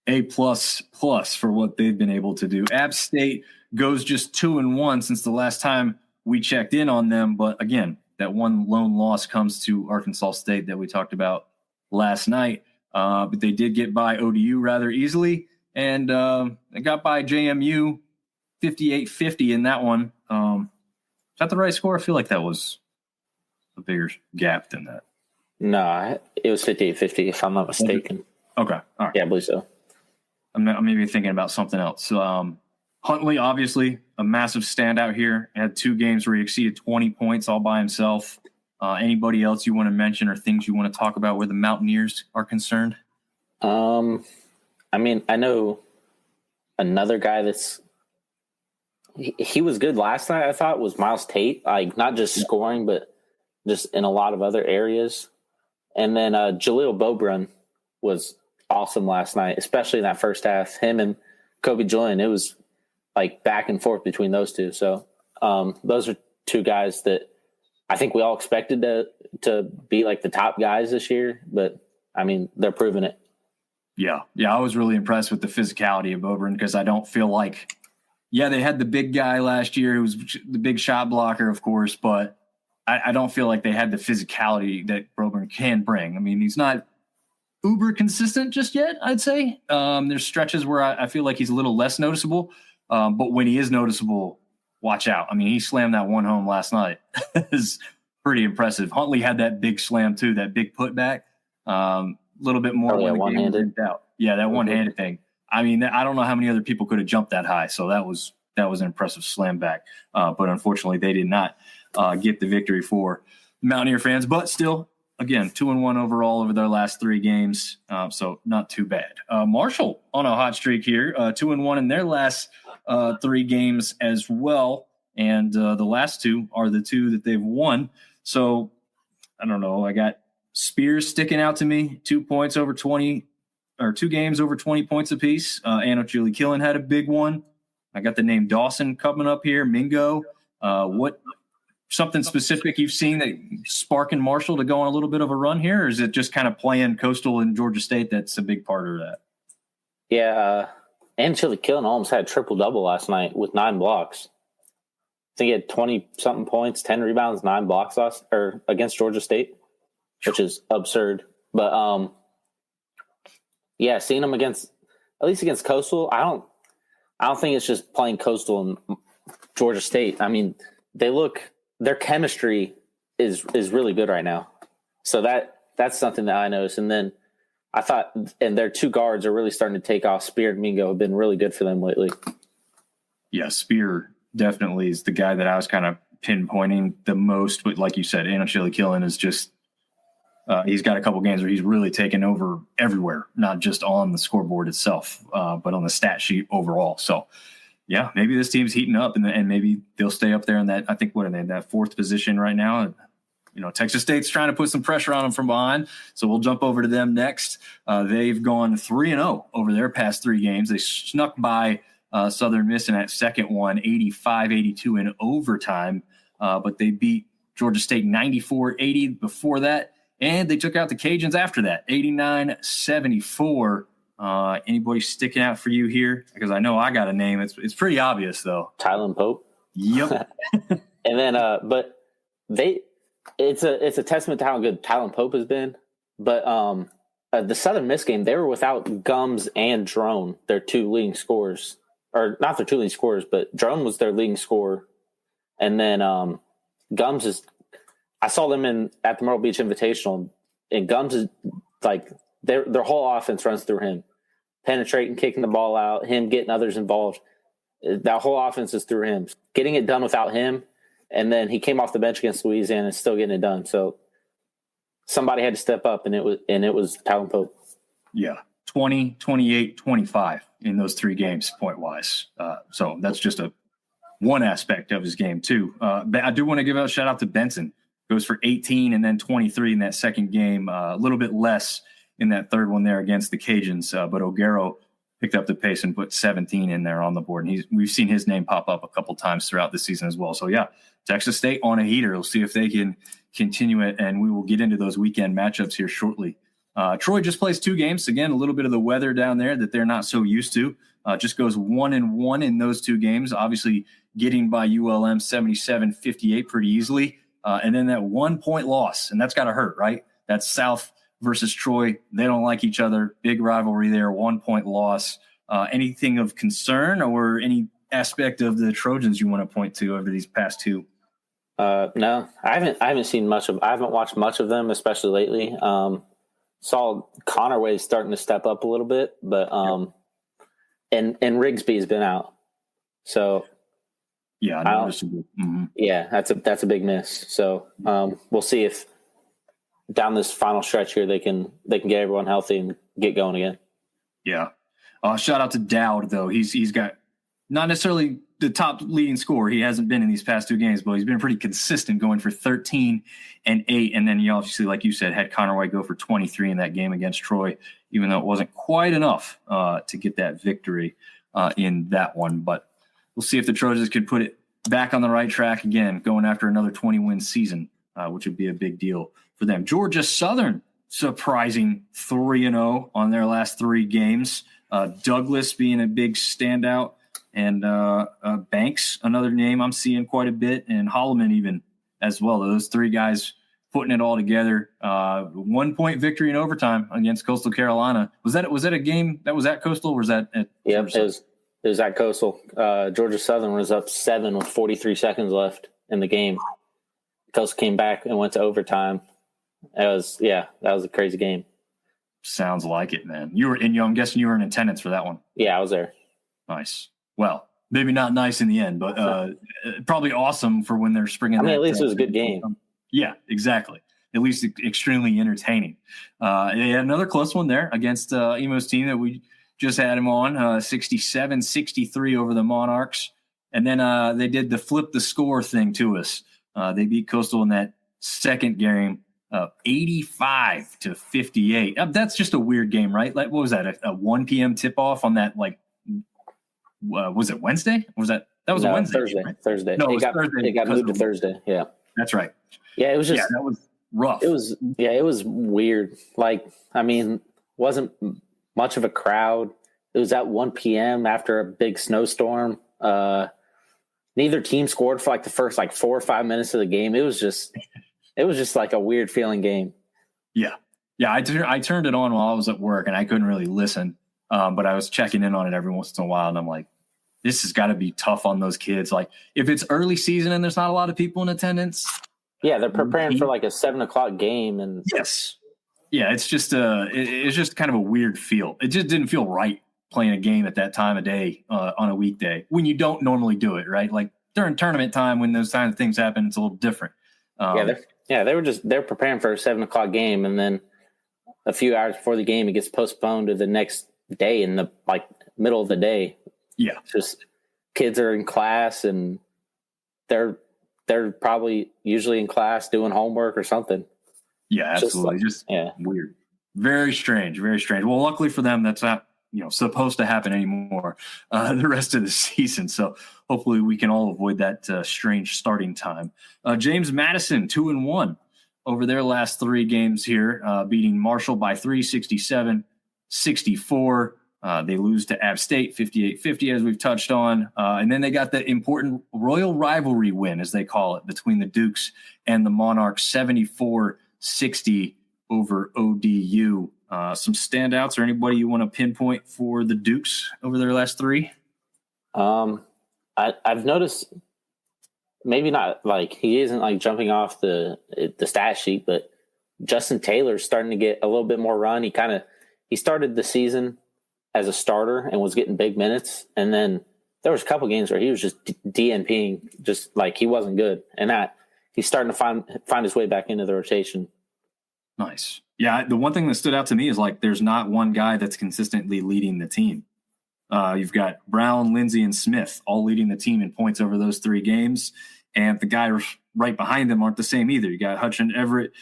A++ for what they've been able to do. App State goes just 2-1 since the last time we checked in on them. But again, that one lone loss comes to Arkansas State that we talked about last night. But they did get by ODU rather easily, and they got by JMU 58-50 in that one. Is that the right score? I feel like that was a bigger gap than that. No, it was 58-50 if I'm not mistaken. Okay. All right. Yeah, I believe so. I'm maybe thinking about something else. Huntley, obviously, a massive standout here. Had 2 games where he exceeded 20 points all by himself. Anybody else you want to mention or things you want to talk about where the Mountaineers are concerned? I mean, I know another guy he was good last night, I thought, was Miles Tate. Like, not just scoring, but just in a lot of other areas. And then Jaleel Bobrun was awesome last night, especially in that first half. Him and Kobe Julian, it was like back and forth between those two. So those are 2 guys that I think we all expected to be like the top guys this year. But, I mean, they're proving it. Yeah, I was really impressed with the physicality of Bobrun because I don't feel like – yeah, they had the big guy last year who was the big shot blocker, of course, but I don't feel like they had the physicality that Bobrun can bring. I mean, he's not uber consistent just yet, I'd say. There's stretches where I feel like he's a little less noticeable, but when he is noticeable, watch out. I mean, he slammed that one home last night. It's pretty impressive. Huntley had that big slam too, that big putback. A little bit more when the game was in doubt. Yeah, that one-handed thing. I mean, I don't know how many other people could have jumped that high. So that was an impressive slam back. But unfortunately, they did not get the victory for Mountaineer fans. But still, again, 2-1 overall over their last 3 games. So not too bad. Marshall on a hot streak here, 2-1 in their last 3 games as well. And the last 2 are the 2 that they've won. So I don't know. I got Spears sticking out to me, 2 points over 20. Or 2 games over 20 points apiece. Anochili Killen had a big one. I got the name Dawson coming up here. Mingo. What something specific you've seen that sparking Marshall to go on a little bit of a run here, or is it just kind of playing Coastal and Georgia State that's a big part of that? Yeah, Anochili Killen almost had a triple-double last night with 9 blocks. I think he had 20-something points, 10 rebounds, 9 blocks against Georgia State, which is absurd. But yeah, seeing them at least against Coastal, I don't think it's just playing Coastal and Georgia State. I mean, their chemistry is really good right now. So that's something that I noticed. And then I thought, and their 2 guards are really starting to take off. Spear and Mingo have been really good for them lately. Yeah, Spear definitely is the guy that I was kind of pinpointing the most. But like you said, Anochili Killen is just he's got a couple games where he's really taken over everywhere, not just on the scoreboard itself, but on the stat sheet overall. So, yeah, maybe this team's heating up, and maybe they'll stay up there in that. I think what are they in that 4th position right now? Texas State's trying to put some pressure on them from behind, so we'll jump over to them next. They've gone 3-0 over their past 3 games. They snuck by Southern Miss in that second one, 85-82 in overtime, but they beat Georgia State 94-80 before that. And they took out the Cajuns after that, 89-74. Anybody sticking out for you here? Because I know I got a name. It's pretty obvious, though. Tylen Pope. Yep. And then, but it's a testament to how good Tylen Pope has been. But the Southern Miss game, they were without Gums and Drone, their 2 leading scorers. Or not their 2 leading scorers, but Drone was their leading scorer. And then Gums is – I saw them at the Myrtle Beach Invitational, and Gums is like their whole offense runs through him, penetrating, kicking the ball out, him getting others involved. That whole offense is through him. Getting it done without him, and then he came off the bench against Louisiana and still getting it done. So somebody had to step up, and it was Tylen Pope. Yeah, 20, 28, 25 in those 3 games point-wise. So that's just one aspect of his game, too. I do want to give a shout-out to Benson. Goes for 18 and then 23 in that second game. A little bit less in that third one there against the Cajuns. But O'Garo picked up the pace and put 17 in there on the board. And we've seen his name pop up a couple times throughout the season as well. So, yeah, Texas State on a heater. We'll see if they can continue it, and we will get into those weekend matchups here shortly. Troy just plays 2 games. Again, a little bit of the weather down there that they're not so used to. Just goes 1-1 in those 2 games, obviously getting by ULM 77-58 pretty easily. And then that 1-point loss, and that's got to hurt, right? That's South versus Troy. They don't like each other. Big rivalry there, 1-point loss. Anything of concern or any aspect of the Trojans you want to point to over these past 2? No, I haven't seen much of. I haven't watched much of them, especially lately. Saw Connerway starting to step up a little bit, but and Rigsby's been out, so yeah, noticeable. Yeah, that's a big miss. So we'll see if down this final stretch here they can get everyone healthy and get going again. Yeah, shout out to Dowd though. He's got not necessarily the top leading scorer. He hasn't been in these past 2 games, but he's been pretty consistent, going for 13 and 8. And then you obviously, like you said, had Connerway go for 23 in that game against Troy, even though it wasn't quite enough to get that victory in that one. But we'll see if the Trojans can put it back on the right track again, going after another 20-win season, which would be a big deal for them. Georgia Southern, surprising 3-0 on their last 3 games. Douglas being a big standout. And Banks, another name I'm seeing quite a bit, and Holloman even as well. Those 3 guys putting it all together. 1-point victory in overtime against Coastal Carolina. Was that a game that was at Coastal, or was that at? Yep, it was at Coastal. Georgia Southern was up 7 with 43 seconds left in the game. Coastal came back and went to overtime. That was a crazy game. Sounds like it, man. I'm guessing you were in attendance for that one. Yeah, I was there. Nice. Well, maybe not nice in the end, but probably awesome for when they're springing. I mean, at least it was a good game. Yeah, exactly. At least extremely entertaining. They had another close one there against Imo's team that we just had him on, 67-63 over the Monarchs. And then they did the flip the score thing to us. They beat Coastal in that second game, 85-58. That's just a weird game, right? Like, what was that? A 1 p.m. tip-off on that, like, was it Wednesday? Was that was a Wednesday? Thursday. Right? Thursday. No, Thursday. It got moved to Thursday. Yeah, that's right. Yeah, it was just that was rough. It was weird. Like, I mean, wasn't much of a crowd. It was at 1 p.m. after a big snowstorm. Neither team scored for like the first 4 or 5 minutes of the game. It was just like a weird feeling game. Yeah. I turned it on while I was at work and I couldn't really listen. But I was checking in on it every once in a while, and I'm like, this has got to be tough on those kids. Like, if it's early season and there's not a lot of people in attendance. Yeah, they're preparing for like a 7:00 game, and yes, yeah, it's just kind of a weird feel. It just didn't feel right playing a game at that time of day on a weekday when you don't normally do it, right? Like during tournament time when those kinds of things happen, it's a little different. They're preparing for a 7:00 game, and then a few hours before the game, it gets postponed to the next day in the middle of the day. Yeah, just kids are in class and they're probably usually in class doing homework or something. Yeah, absolutely. Just weird, very strange, very strange. Well, luckily for them, that's not supposed to happen anymore the rest of the season. So hopefully we can all avoid that strange starting time. James Madison 2-1 over their last 3 games here, beating Marshall by 3, 67-64. They lose to App State 58-50, as we've touched on. And then they got the important Royal Rivalry win, as they call it, between the Dukes and the Monarchs, 74-60 over ODU. Some standouts or anybody you want to pinpoint for the Dukes over their last 3? I've noticed, maybe not he isn't jumping off the stat sheet, but Justin Taylor's starting to get a little bit more run. He started the season as a starter and was getting big minutes, and then there was a couple games where he was just DNPing, just he wasn't good, and that he's starting to find his way back into the rotation. Nice. Yeah, the one thing that stood out to me is like there's not one guy that's consistently leading the team. You've got Brown, Lindsey, and Smith all leading the team in points over those 3 games. And the guys right behind them aren't the same either. You got Hutch and Everett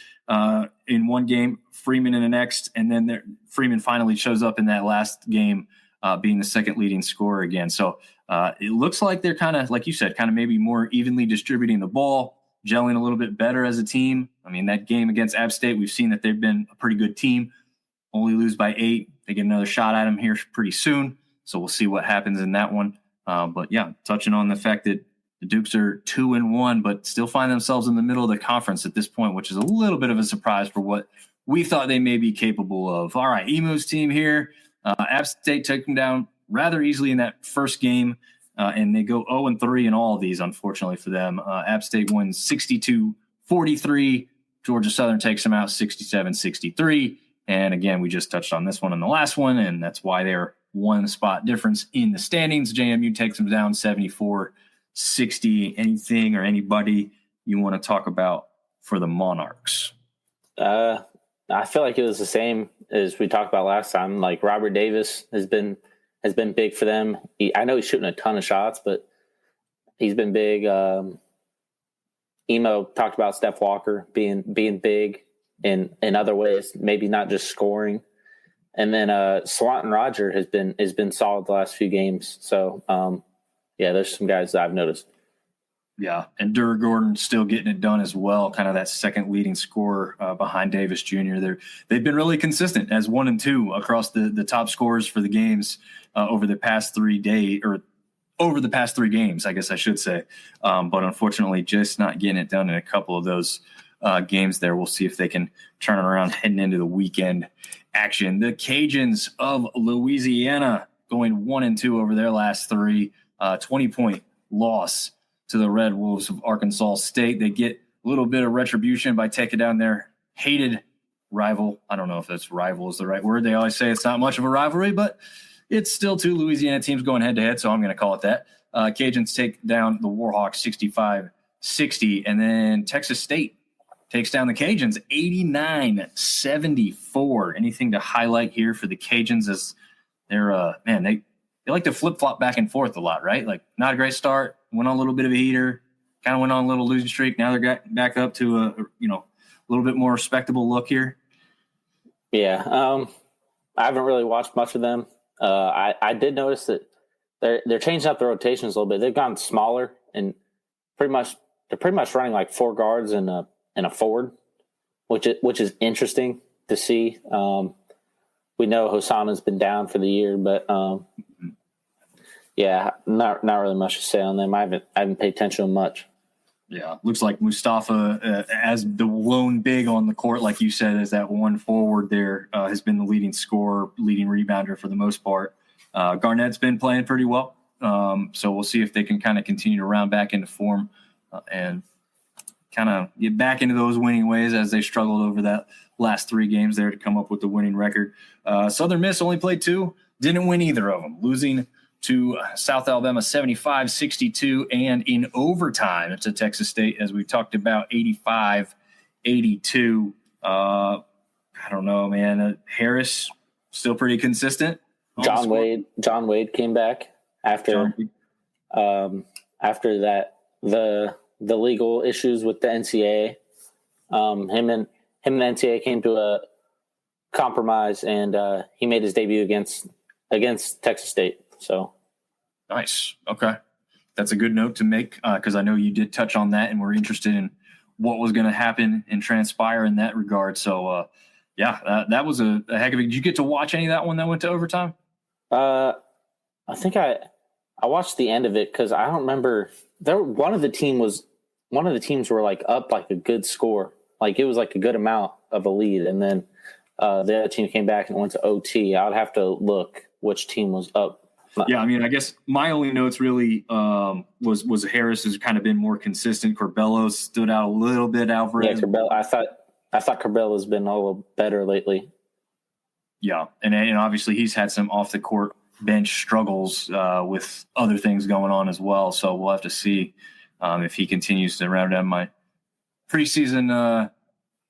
in one game, Freeman in the next, and then Freeman finally shows up in that last game being the second leading scorer again. So it looks like they're kind of, like you said, kind of maybe more evenly distributing the ball, gelling a little bit better as a team. I mean, that game against App State, we've seen that they've been a pretty good team, only lose by 8. They get another shot at them here pretty soon. So we'll see what happens in that one. But yeah, touching on the fact that the Dukes are 2-1, but still find themselves in the middle of the conference at this point, which is a little bit of a surprise for what we thought they may be capable of. All right, Emo's team here. App State took them down rather easily in that first game, and they go 0-3 in all of these, unfortunately for them. App State wins 62-43. Georgia Southern takes them out 67-63. And again, we just touched on this one and the last one, and that's why they're 1 spot difference in the standings. JMU takes them down 74-60. Anything or anybody you want to talk about for the Monarchs? I feel like it was the same as we talked about last time. Like Robert Davis has been big for them. I know he's shooting a ton of shots, but he's been big. Imo talked about Steph Walker being big in other ways, maybe not just scoring. And then Swanton Roger has been solid the last few games. So yeah, there's some guys that I've noticed. Yeah, and Durr Gordon still getting it done as well, kind of that second leading scorer behind Davis Jr. They've been really consistent as 1 and 2 across the top scorers for the games over the past 3 days, or over the past 3 games, I guess I should say. But unfortunately, just not getting it done in a couple of those games there. We'll see if they can turn it around heading into the weekend action. The Cajuns of Louisiana going 1 and 2 over their last 3, 20-point loss to the Red Wolves of Arkansas State. They get a little bit of retribution by taking down their hated rival. I don't know if that's rival is the right word. They always say it's not much of a rivalry, but it's still 2 Louisiana teams going head-to-head, so I'm going to call it that. Cajuns take down the Warhawks 65-60, and then Texas State takes down the Cajuns 89-74. Anything to highlight here for the Cajuns as they're, they like to flip-flop back and forth a lot, right? Like, not a great start, went on a little bit of a heater, kind of went on a little losing streak. Now they're back up to a little bit more respectable look here. Yeah, I haven't really watched much of them. I did notice that they're changing up the rotations a little bit. They've gone smaller and they're pretty much running like 4 guards and a forward, which is interesting to see. We know Hosanna's been down for the year, but yeah, not really much to say on them. I haven't paid attention to much. Yeah, looks like Mustafa, as the lone big on the court, like you said, as that one forward there, has been the leading scorer, leading rebounder for the most part. Garnett's been playing pretty well, so we'll see if they can kind of continue to round back into form and kind of get back into those winning ways as they struggled over that last 3 games there to come up with the winning record. Southern Miss only played 2, didn't win either of them, losing to South Alabama 75-62, and in overtime to Texas State, as we talked about, 85-82. I don't know, man. Harris still pretty consistent. John Wade came back after that the legal issues with the NCAA. Him and the NCAA came to a compromise, and he made his debut against Texas State. So nice. Okay. That's a good note to make because I know you did touch on that and we're interested in what was going to happen and transpire in that regard. So, that was a heck of a – did you get to watch any of that one that went to overtime? I think I watched the end of it because I don't remember – one of the teams were like up like a good score. Like it was like a good amount of a lead, and then the other team came back and went to OT. I would have to look which team was up. Yeah, I mean, I guess my only notes really was Harris has kind of been more consistent. Corbello stood out a little bit. Alvarez, yeah, Corbello. I thought Corbello's been a little better lately. Yeah, and obviously he's had some off the court bench struggles with other things going on as well. So we'll have to see if he continues to round out my preseason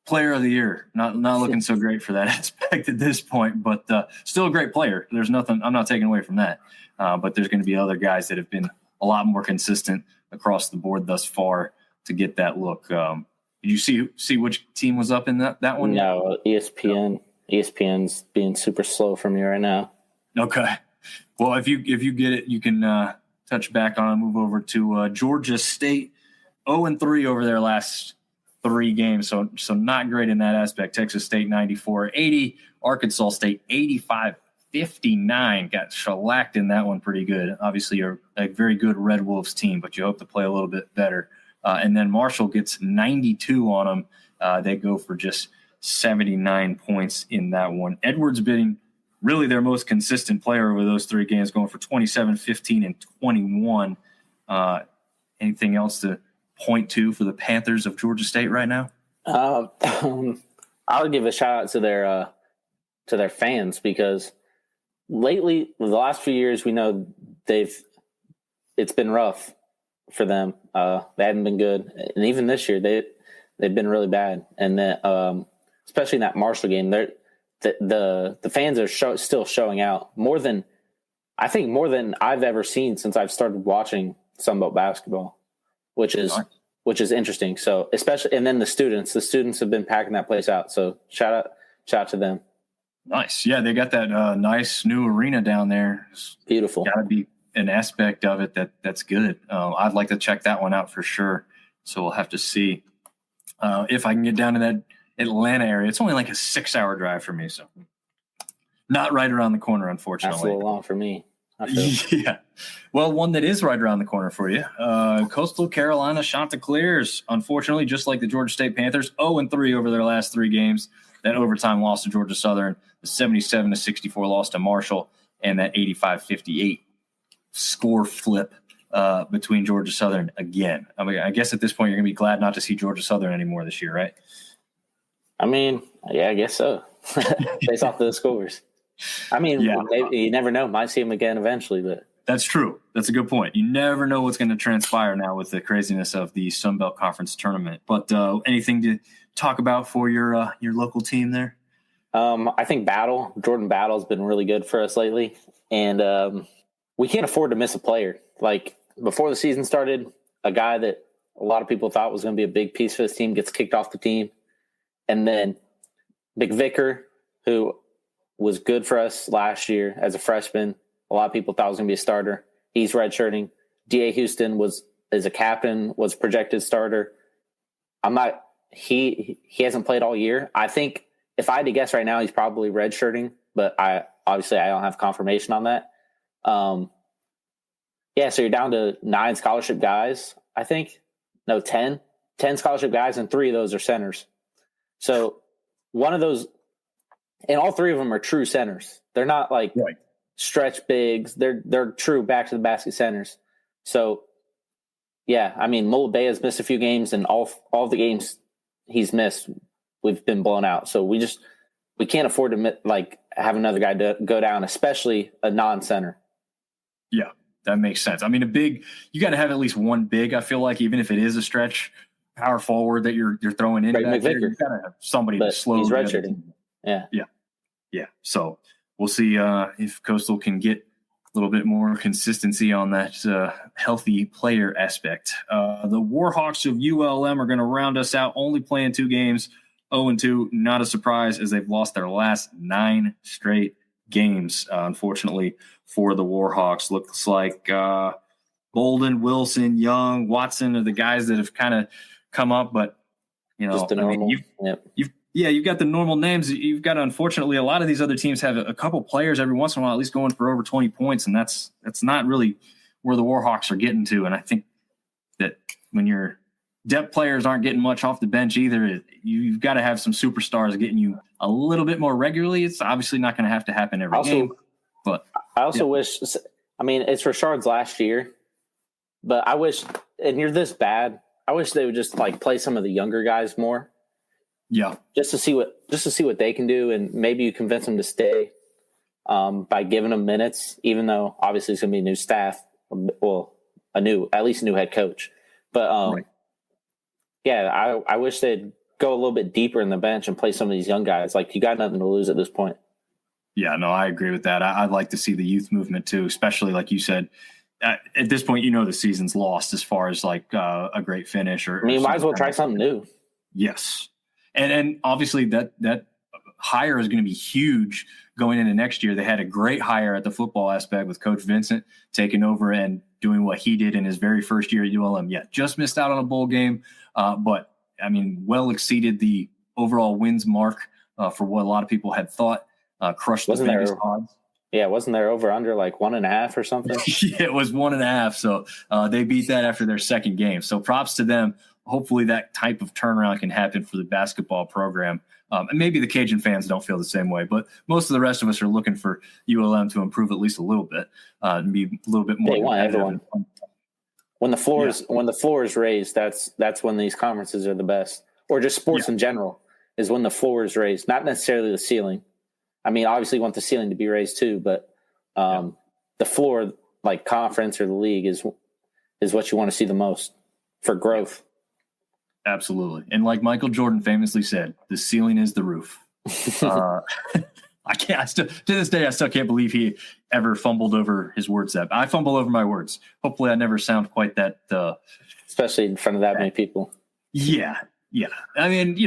player of the year. Not looking so great for that aspect at this point, but still a great player. There's nothing I'm not taking away from that. But there's going to be other guys that have been a lot more consistent across the board thus far to get that look. Did you see which team was up in that one? No, ESPN. ESPN's being super slow for me right now. Okay. Well, if you get it, you can touch back on and move over to Georgia State. 0-3 over their last 3 games, so not great in that aspect. Texas State 94-80, Arkansas State 85-59. Got shellacked in that one pretty good. Obviously, a very good Red Wolves team, but you hope to play a little bit better. And then Marshall gets 92 on them. They go for just 79 points in that one. Edwards being really their most consistent player over those 3 games, going for 27, 15, and 21. Anything else to point to for the Panthers of Georgia State right now? I'll give a shout out to their fans, because lately, the last few years, we know it's been rough for them. They haven't been good, and even this year they've been really bad. And that, especially in that Marshall game, the fans are still showing out more than I've ever seen since I've started watching Sunbelt basketball, which is interesting. So especially, and then the students have been packing that place out. So shout out to them. Nice. Yeah, they got that nice new arena down there. It's beautiful. Got to be an aspect of it that's good. I'd like to check that one out for sure. So we'll have to see if I can get down to that Atlanta area. It's only like a 6-hour drive for me, so not right around the corner, unfortunately. That's a little long for me. Yeah. Well, one that is right around the corner for you. Coastal Carolina Chanticleers, unfortunately, just like the Georgia State Panthers, 0-3 over their last 3 games. That overtime loss to Georgia Southern, the 77-64 loss to Marshall, and that 85-58 score flip between Georgia Southern again. I mean, I guess at this point you're going to be glad not to see Georgia Southern anymore this year, right? I mean, yeah, I guess so. Based off those scores. I mean, yeah. Maybe, you never know. Might see them again eventually, but that's true. That's a good point. You never know what's going to transpire now with the craziness of the Sun Belt Conference tournament. But anything to talk about for your local team there? I think Jordan Battle has been really good for us lately, and we can't afford to miss a player. Like before the season started, a guy that a lot of people thought was going to be a big piece for this team gets kicked off the team, and then McVicker, who was good for us last year as a freshman. A lot of people thought was going to be a starter. He's redshirting. D.A. Houston is a captain, was projected starter. He hasn't played all year. I think if I had to guess right now, he's probably redshirting, but I don't have confirmation on that. Yeah, so you're down to 9 scholarship guys, I think. No, 10 scholarship guys, and 3 of those are centers. So one of those, and all 3 of them are true centers. They're not like stretch bigs. They're true back to the basket centers. So, yeah, I mean, Mulabea's missed a few games, and all the games he's missed, we've been blown out. So we can't afford to have another guy to go down, especially a non-center. Yeah, that makes sense. I mean, you got to have at least one big. I feel like even if it is a stretch power forward that you're throwing in, you got to have somebody to slow. He's redshirting. Yeah. So we'll see if Coastal can get a little bit more consistency on that healthy player aspect. The Warhawks of ULM are going to round us out, only playing 2 games, 0-2. Not a surprise, as they've lost their last 9 straight games, unfortunately, for the Warhawks. Looks like Bolden, Wilson, Young, Watson are the guys that have kind of come up, but just the normal. You've got the normal names. You've got, unfortunately, a lot of these other teams have a couple players every once in a while at least going for over 20 points, and that's not really where the Warhawks are getting to. And I think that when your depth players aren't getting much off the bench either, you've got to have some superstars getting you a little bit more regularly. It's obviously not going to have to happen every game. But I also wish – I mean, it's Rashard's last year, but I wish – and you're this bad – I wish they would just play some of the younger guys more. Yeah. Just to see what they can do, and maybe you convince them to stay by giving them minutes, even though obviously it's going to be a new staff, well, at least a new head coach. But yeah, I wish they'd go a little bit deeper in the bench and play some of these young guys. Like, you got nothing to lose at this point. Yeah, no, I agree with that. I'd like to see the youth movement too, especially like you said. At this point, the season's lost as far as like a great finish. Or you might as well try something new. Yes, and obviously that hire is going to be huge going into next year. They had a great hire at the football aspect with Coach Vincent taking over and doing what he did in his very first year at ULM. Yeah, just missed out on a bowl game, but I mean, well exceeded the overall wins mark for what a lot of people had thought. Crushed the Vegas odds. Yeah, wasn't there over under like 1.5 or something? Yeah, it was 1.5. So they beat that after their second game. So props to them. Hopefully that type of turnaround can happen for the basketball program. And maybe the Cajun fans don't feel the same way, but most of the rest of us are looking for ULM to improve at least a little bit and be a little bit more. They want everyone. When the floor is raised, that's when these conferences are the best, or just sports in general is when the floor is raised, not necessarily the ceiling. I mean, obviously you want the ceiling to be raised too, but the floor, like conference or the league, is what you want to see the most for growth. Absolutely. And like Michael Jordan famously said, the ceiling is the roof. To this day, I still can't believe he ever fumbled over his words. That I fumble over my words. Hopefully I never sound quite that. Especially in front of that many people. Yeah. Yeah. I mean,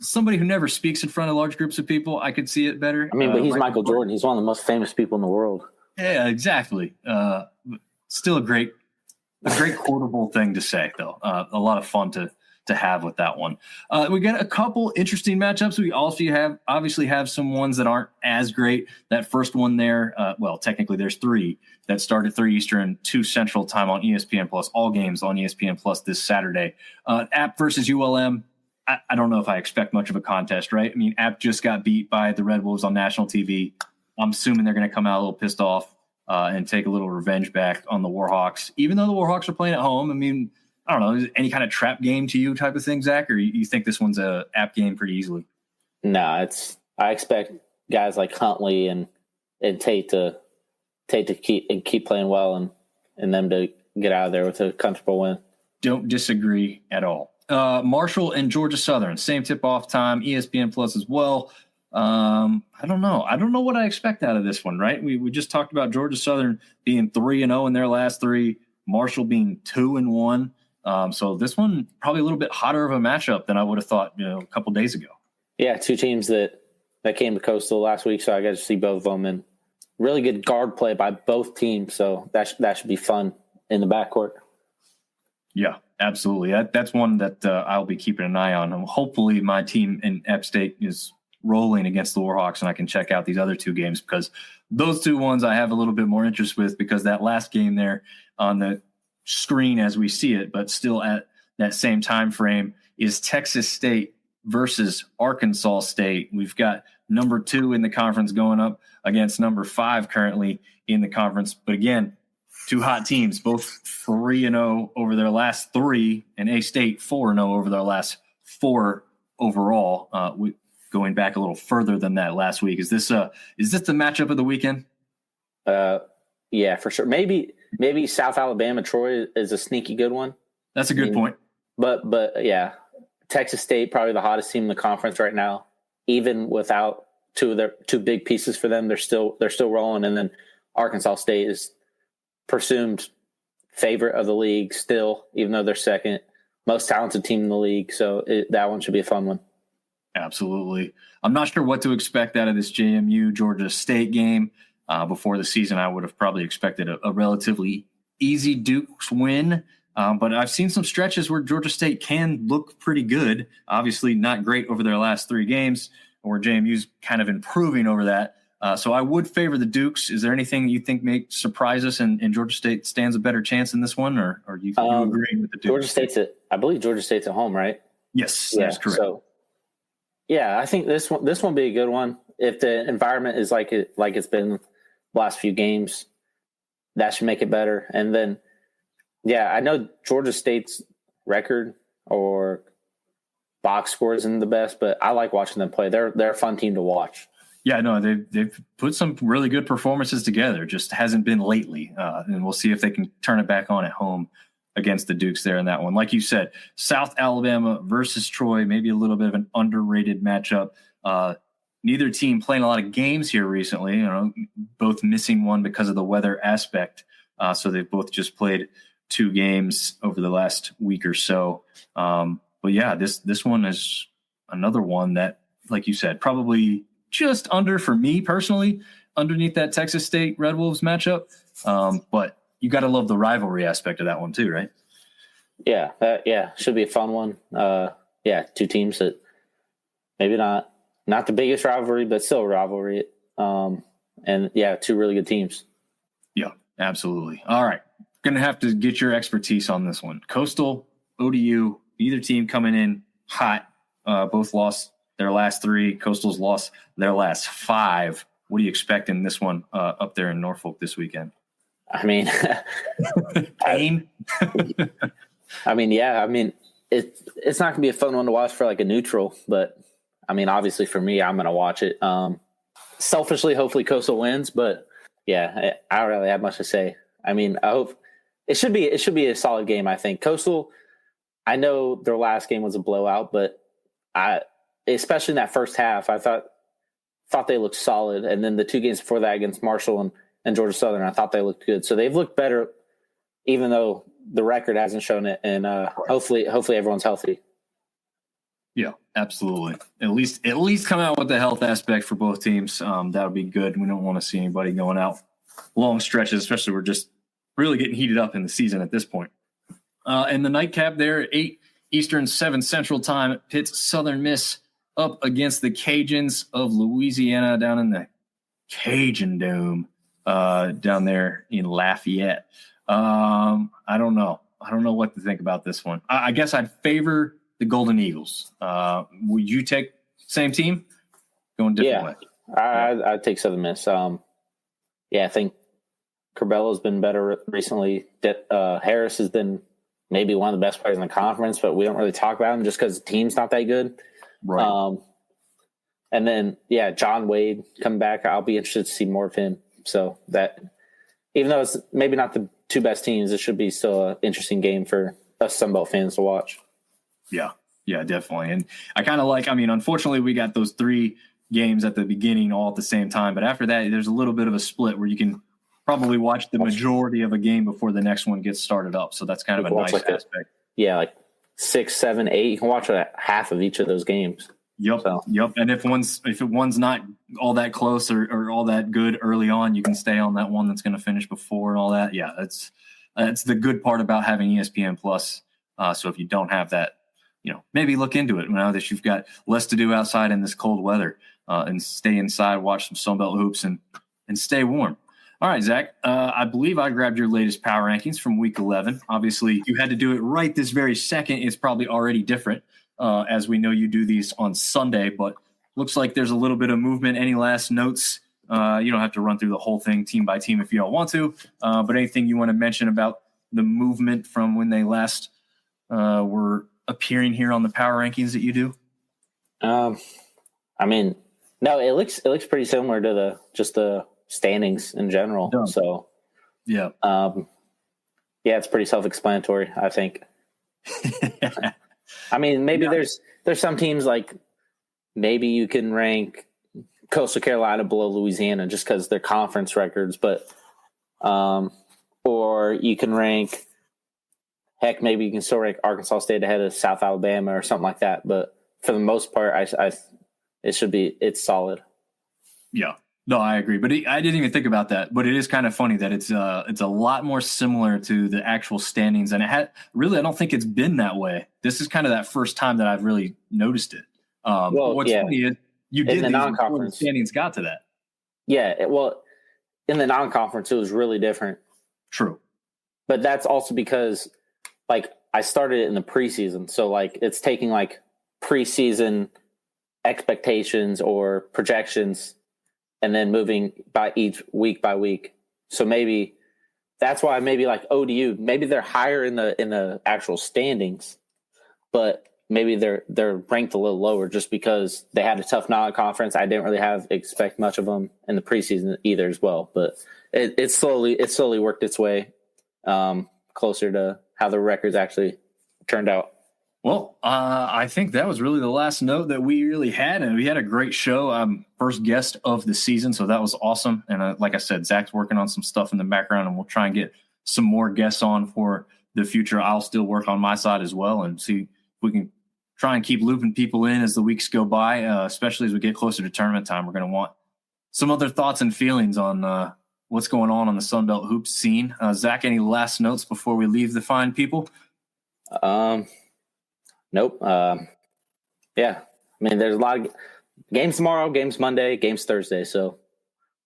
somebody who never speaks in front of large groups of people, I could see it better. I mean, but he's Michael Jordan. He's one of the most famous people in the world. Yeah, exactly. Still a great quotable thing to say, though. A lot of fun to have with that one. We got a couple interesting matchups. We also obviously have some ones that aren't as great. That first one there, technically there's 3 that start at 3 Eastern, 2 Central time on ESPN Plus. All games on ESPN Plus this Saturday. App versus ULM. I don't know if I expect much of a contest, right? I mean, App just got beat by the Red Wolves on national TV. I'm assuming they're going to come out a little pissed off and take a little revenge back on the Warhawks, even though the Warhawks are playing at home. I mean, I don't know, is it any kind of trap game to you type of thing, Zach, or you think this one's a App game pretty easily? No, I expect guys like Huntley and Tate to keep playing well and them to get out of there with a comfortable win. Don't disagree at all. Marshall and Georgia Southern, same tip-off time, ESPN Plus as well. I don't know. I don't know what I expect out of this one, right? We just talked about Georgia Southern being 3-0 in their last 3, Marshall being 2-1. So this one probably a little bit hotter of a matchup than I would have thought, a couple days ago. Yeah, 2 teams that came to Coastal last week, so I got to see both of them, and really good guard play by both teams. So that should be fun in the backcourt. Yeah, absolutely. That's one that I'll be keeping an eye on. Hopefully my team in App State is rolling against the Warhawks and I can check out these other 2 games, because those 2 ones I have a little bit more interest with, because that last game there on the screen as we see it, but still at that same time frame, is Texas State versus Arkansas State. We've got number 2 in the conference going up against number 5 currently in the conference. But again, 2 hot teams, both 3-0 over their last 3, and A-State 4-0 over their last 4 overall. Going back a little further than that last week. Is this the matchup of the weekend? Yeah, for sure. Maybe South Alabama Troy is a sneaky good one. That's a good point. But yeah, Texas State probably the hottest team in the conference right now. Even without 2 of their 2 big pieces for them, they're still rolling. And then Arkansas State is presumed favorite of the league still, even though they're second most talented team in the league. So that one should be a fun one. Absolutely. I'm not sure what to expect out of this JMU Georgia State game. Before the season, I would have probably expected a relatively easy Duke's win. But I've seen some stretches where Georgia State can look pretty good. Obviously not great over their last 3 games, where JMU's kind of improving over that. So I would favor the Dukes. Is there anything you think may surprise us and Georgia State stands a better chance in this one, or you agree with the Dukes? I believe Georgia State's at home, right? Yes, that's correct. So, yeah, I think this one will be a good one. If the environment is like it's been the last few games, that should make it better. And then, yeah, I know Georgia State's record or box score isn't the best, but I like watching them play. They're a fun team to watch. Yeah, no, they've put some really good performances together. Just hasn't been lately, and we'll see if they can turn it back on at home against the Dukes there in that one. Like you said, South Alabama versus Troy, maybe a little bit of an underrated matchup. Neither team playing a lot of games here recently, both missing one because of the weather aspect. So they've both just played 2 games over the last week or so. But yeah, this one is another one that, like you said, probably just under for me personally, underneath that Texas State Red Wolves matchup. But you got to love the rivalry aspect of that one too, right? Yeah, should be a fun one. 2 teams that maybe not the biggest rivalry, but still a rivalry. 2 really good teams. Yeah, absolutely. All right, going to have to get your expertise on this one. Coastal, ODU, either team coming in hot. Both lost their last 3. Coastal's lost their last 5. What do you expect in this one up there in Norfolk this weekend? I mean, pain. It's not gonna be a fun one to watch for like a neutral, but I mean, obviously for me, I'm gonna watch it. Selfishly, hopefully Coastal wins, but yeah, I don't really have much to say. I mean, I hope it should be a solid game. I think Coastal. I know their last game was a blowout, but especially in that first half, I thought they looked solid, and then the 2 games before that against Marshall and Georgia Southern, I thought they looked good. So they've looked better, even though the record hasn't shown it. And hopefully everyone's healthy. Yeah, absolutely. At least come out with the health aspect for both teams. That would be good. We don't want to see anybody going out long stretches, especially we're just really getting heated up in the season at this point. And the nightcap there, 8 Eastern, 7 Central time, pits Southern Miss up against the Cajuns of Louisiana down in the Cajun Dome down there in Lafayette. I don't know what to think about this one. I guess I'd favor the Golden Eagles. Would you take same team? Going different way? I'd take Southern Miss. I think Corbello's been better recently. Harris has been maybe one of the best players in the conference, but we don't really talk about him just because the team's not that good. Right. And then, John Wade come back. I'll be interested to see more of him. So that, even though it's maybe not the 2 best teams, it should be still an interesting game for us Sunbelt fans to watch. Yeah, definitely. And I kind of unfortunately, we got those 3 games at the beginning all at the same time. But after that, there's a little bit of a split where you can probably watch the majority of a game before the next one gets started up. So that's kind of a nice aspect. Like 6, 7, 8. You can watch half of each of those games. Yep. And if one's not all that close or all that good early on, you can stay on that one that's going to finish before and all that. Yeah, that's the good part about having ESPN Plus. So if you don't have that, maybe look into it now that you've got less to do outside in this cold weather, and stay inside, watch some Sunbelt hoops, and stay warm. All right, Zach, I believe I grabbed your latest power rankings from week 11. Obviously, you had to do it right this very second. It's probably already different, as we know you do these on Sunday, but looks like there's a little bit of movement. Any last notes? You don't have to run through the whole thing team by team if you don't want to, but anything you want to mention about the movement from when they last were appearing here on the power rankings that you do? No, it looks pretty similar to the standings in general. Yeah. So it's pretty self-explanatory, I think. Maybe there's some teams like maybe you can rank Coastal Carolina below Louisiana just because their conference records, but or you can rank, maybe you can still rank Arkansas State ahead of South Alabama or something like that. But for the most part, it's solid. Yeah. No, I agree. But I didn't even think about that. But it is kind of funny that it's a lot more similar to the actual standings. And I don't think it's been that way. This is kind of that first time that I've really noticed it. What's funny is you did these before the standings got to that. Yeah. In the non-conference, it was really different. True. But that's also because I started it in the preseason. So it's taking preseason expectations or projections and then moving by each week by week. So maybe that's why ODU, maybe they're higher in the actual standings, but maybe they're ranked a little lower just because they had a tough non-conference. I didn't really expect much of them in the preseason either as well, but it slowly worked its way closer to how the records actually turned out. Well, I think that was really the last note that we really had, and we had a great show. First guest of the season, so that was awesome. And like I said, Zach's working on some stuff in the background, and we'll try and get some more guests on for the future. I'll still work on my side as well and see if we can try and keep looping people in as the weeks go by, especially as we get closer to tournament time. We're going to want some other thoughts and feelings on what's going on the Sunbelt hoops scene. Zach, any last notes before we leave the fine people? Nope. Yeah. I mean, there's a lot of games tomorrow, games Monday, games Thursday. So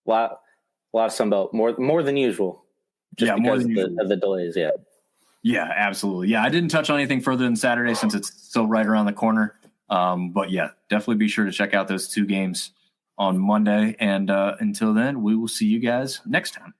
a lot of Sunbelt, more than usual. Just because of the delays. Yeah. Yeah, absolutely. Yeah, I didn't touch on anything further than Saturday since it's still right around the corner. But yeah, definitely be sure to check out those 2 games on Monday. And until then, we will see you guys next time.